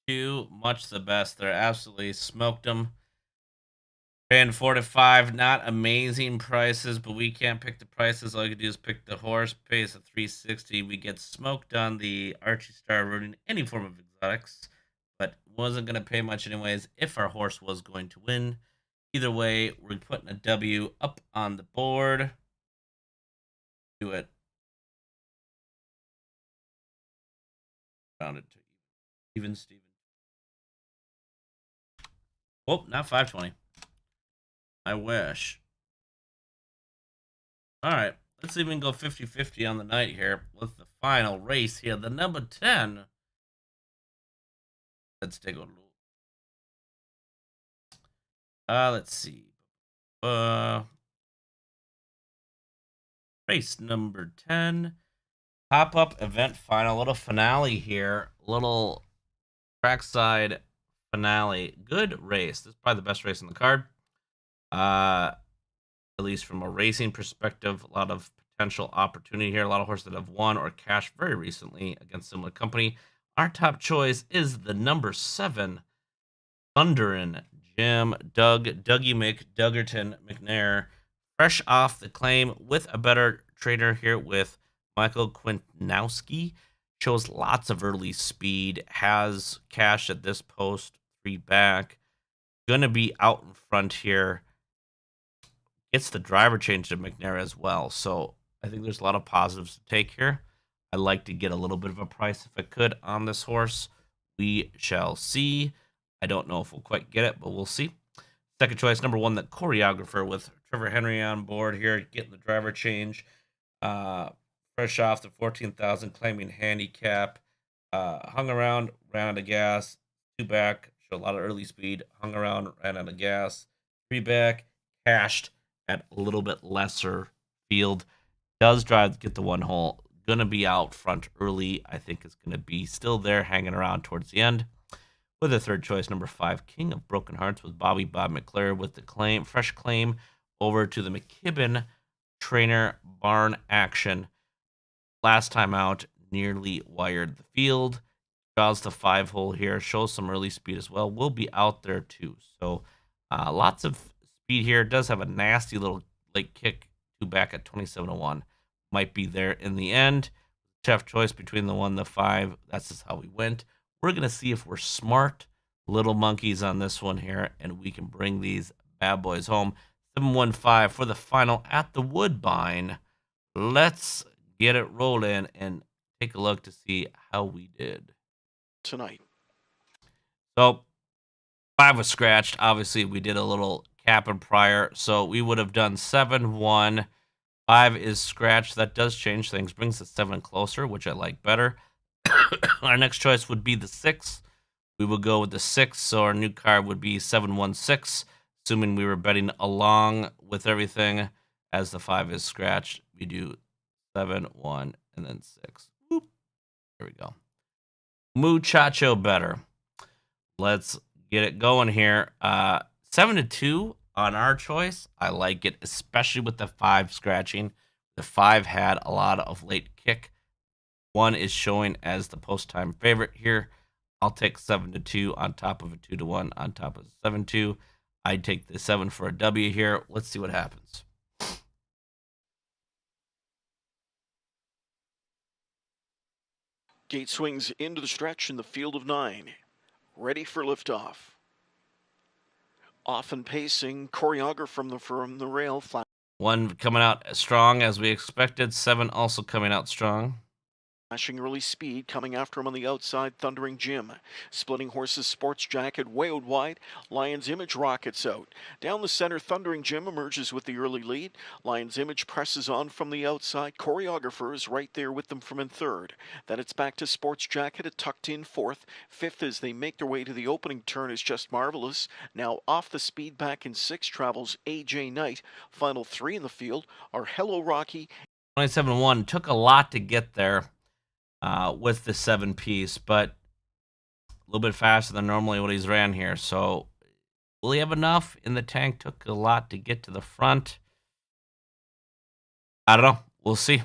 S1: 2, much the best. They're absolutely smoked them. Paying 4 to 5, not amazing prices, but we can't pick the prices. All you can do is pick the horse. Pays at 360. We get smoked on the Archie Star running any form of exotics, but wasn't going to pay much anyways if our horse was going to win. Either way, we're putting a W up on the board. Do it. Round it to even Steven. Oh, not 520. I wish. All right, let's even go 50-50 on the night here with the final race here. The number 10. Let's take a look. Let's see. Race number 10. Pop-up event final, little finale here. Little trackside finale. Good race. This is probably the best race on the card. At least from a racing perspective, a lot of potential opportunity here. A lot of horses that have won or cashed very recently against similar company. Our top choice is the number 7, Thunderin' Jim Dougie McDuggerton McNair, fresh off the claim with a better trainer here with Michael Quintnowski. Shows lots of early speed, has cash at this post, 3 back. Gonna be out in front here. Gets the driver change to McNair as well. So I think there's a lot of positives to take here. I'd like to get a little bit of a price if I could on this horse. We shall see. I don't know if we'll quite get it, but we'll see. Second choice, number 1, the choreographer with Trevor Henry on board here, getting the driver change. Fresh off the 14,000, claiming handicap. Hung around, ran out of gas. 2 back, showed a lot of early speed. Hung around, ran out of gas. 3 back, cashed at a little bit lesser field. Does drive to get the 1 hole. Gonna be out front early. I think it's gonna be still there, hanging around towards the end. With a third choice, number 5, King of Broken Hearts with Bob McClure with the claim, fresh claim over to the McKibben trainer barn action. Last time out, nearly wired the field. Draws the 5 hole here, shows some early speed as well. Will be out there too. So lots of speed here. Does have a nasty little late kick, 2 back at 27-1. Might be there in the end. Tough choice between the 1 and the 5. That's just how we went. We're going to see if we're smart little monkeys on this one here, and we can bring these bad boys home. 715 for the final at the Woodbine. Let's get it rolling and take a look to see how we did
S2: tonight.
S1: So 5 was scratched. Obviously, we did a little capping prior, so we would have done 7-1. 5 is scratched. That does change things. Brings the 7 closer, which I like better. Our next choice would be the 6. We would go with the 6, so our new card would be 716, assuming we were betting along with everything. As the 5 is scratched, we do 7, 1, and then 6. Whoop. There we go. Muchacho better. Let's get it going here. 7-2 on our choice. I like it, especially with the 5 scratching. The 5 had a lot of late kick. 1 is showing as the post-time favorite here. I'll take 7-2 on top of a 2-1 on top of 7-2. I'd take the 7 for a W here. Let's see what happens.
S2: Gate swings into the stretch in the field of 9. Ready for liftoff. Often pacing, choreographer from the rail.
S1: 1 coming out as strong as we expected. 7 also coming out strong.
S2: Flashing early speed, coming after him on the outside, Thundering Jim. Splitting Horses Sports Jacket way out wide. Lion's Image rockets out. Down the center, Thundering Jim emerges with the early lead. Lion's Image presses on from the outside. Choreographer is right there with them from in third. Then it's back to Sports Jacket, at tucked in fourth. Fifth, as they make their way to the opening turn, is Just Marvelous. Now off the speed, back in 6 travels AJ Knight. Final 3 in the field are Hello Rocky.
S1: 27-1 took a lot to get there. With the 7 piece, but a little bit faster than normally what he's ran here. So will he have enough in the tank? Took a lot to get to the front. I don't know. We'll see.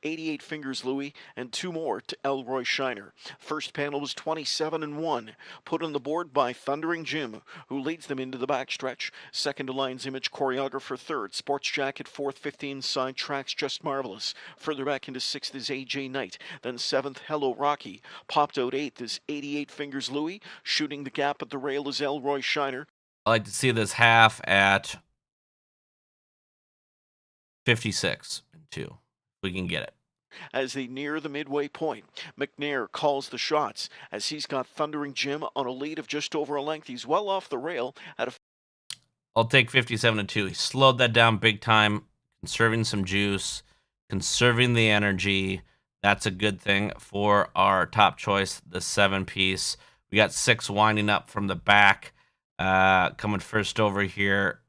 S2: 88 Fingers Louie, and 2 more to Elroy Shiner. First panel was 27-1, put on the board by Thundering Jim, who leads them into the backstretch. Second to Lion's Image, choreographer third. Sports Jacket fourth, 15 side tracks, Just Marvelous. Further back into 6th is AJ Knight. Then 7th, Hello Rocky. Popped out 8th is 88 Fingers Louie. Shooting the gap at the rail is Elroy Shiner.
S1: I like to see this half at 56-2. We can get it.
S2: As they near the midway point, McNair calls the shots as he's got Thundering Jim on a lead of just over a length. He's well off the rail at a...
S1: I'll take 57-2. He slowed that down big time, conserving some juice, conserving the energy. That's a good thing for our top choice, the 7 piece. We got 6 winding up from the back, coming first over here.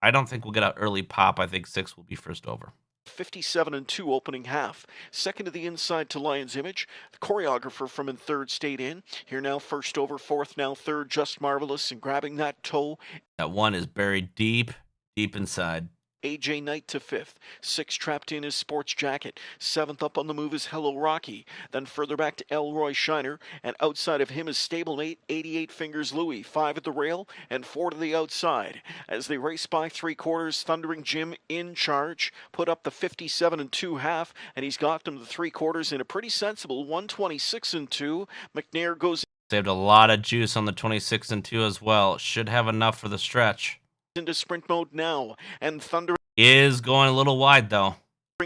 S1: I don't think we'll get an early pop. I think 6 will be first over.
S2: 57-2 opening half. Second to the inside to Lion's Image. The choreographer from in third stayed in. Here now first over, fourth now third, Just Marvelous, and grabbing that toe.
S1: That one is buried deep, deep inside.
S2: AJ Knight to fifth. Sixth trapped in his sports jacket. Seventh up on the move is Hello Rocky. Then further back to Elroy Shiner. And outside of him is stablemate 88 Fingers Louie. 5 at the rail and 4 to the outside. As they race by three quarters, Thundering Jim in charge. Put up the 57-2 half. And he's got them to three quarters in a pretty sensible 126-2. McNair goes
S1: Saved a lot of juice on the 26-2 as well. Should have enough for the stretch.
S2: into sprint mode now. And Thundering
S1: Is going a little wide, though.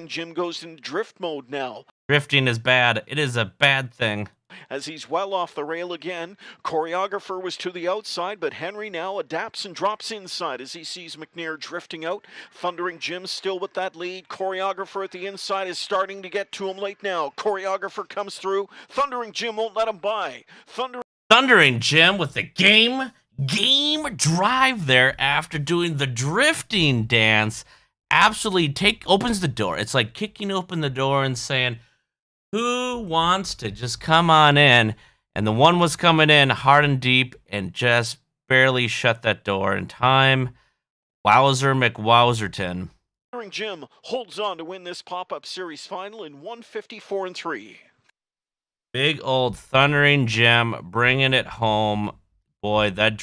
S2: Jim goes into drift mode now.
S1: Drifting is bad. It is a bad thing.
S2: As he's well off the rail again. Choreographer was to the outside, but Henry now adapts and drops inside as he sees McNair drifting out. Thundering Jim still with that lead. Choreographer at the inside is starting to get to him late now. Choreographer comes through. Thundering Jim won't let him by.
S1: Thundering Jim with the game drive there after doing the drifting dance. Absolutely opens the door. It's like kicking open the door and saying, who wants to just come on in? And the one was coming in hard and deep and just barely shut that door in time. Wowzer McWowzerton.
S2: Thundering Jim holds on to win this pop-up series final in 154-3.
S1: Big old Thundering Jim bringing it home. Boy, that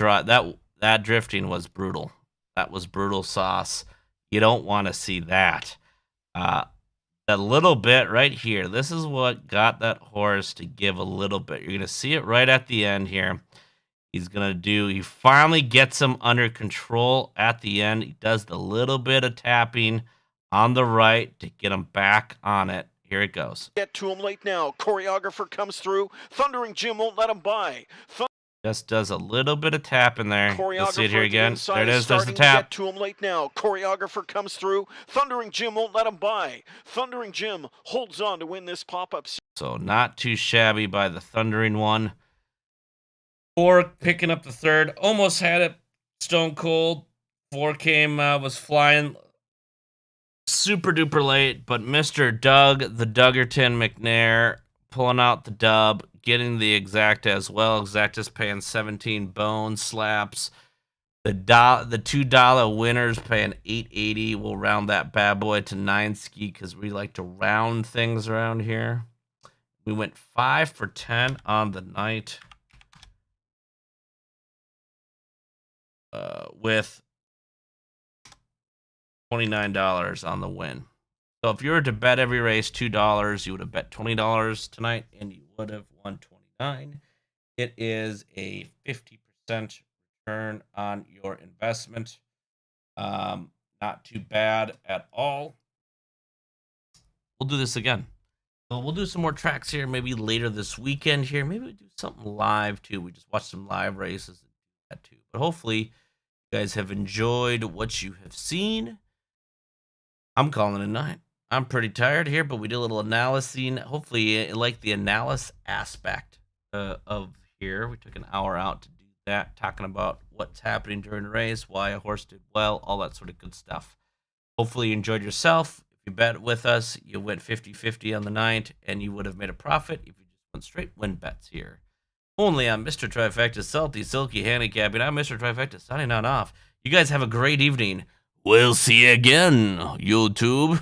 S1: drifting was brutal. That was brutal sauce. You don't want to see that. That little bit right here, this is what got that horse to give a little bit. You're going to see it right at the end here. He finally gets him under control at the end. He does the little bit of tapping on the right to get him back on it. Here it goes.
S2: Get to him late now. Choreographer comes through. Thundering Jim won't let him by.
S1: Just does a little bit of tap in there. You'll see it here again. There it is. There's the tap.
S2: Get to him late now. Choreographer comes through. Thundering Jim won't let him by. Thundering Jim holds on to win this pop-up.
S1: So not too shabby by the Thundering one. 4 picking up the third. Almost had it. Stone cold. 4 was flying super duper late, but Mr. Doug, the Duggerton McNair, pulling out the dub, getting the Exacta as well. Exacta's paying 17 bone slaps. The $2 winners paying $8.80. We'll round that bad boy to 9 ski because we like to round things around here. We went 5 for 10 on the night with $29 on the win. So if you were to bet every race $2, you would have bet $20 tonight, and you would have won $29. It is a 50% return on your investment. Not too bad at all. We'll do this again. So we'll do some more tracks here, maybe later this weekend here. Maybe we do something live too. We just watch some live races and do that too. But hopefully you guys have enjoyed what you have seen. I'm calling it a night. I'm pretty tired here, but we did a little analyzing. Hopefully you like the analysis aspect of here. We took an hour out to do that, talking about what's happening during the race, why a horse did well, all that sort of good stuff. Hopefully you enjoyed yourself. If you bet with us, you went 50-50 on the night, and you would have made a profit if you just went straight win bets here. Only on Mr. Trifecta, Sulky, Handicappin. I'm Mr. Trifecta, signing on off. You guys have a great evening. We'll see you again, YouTube.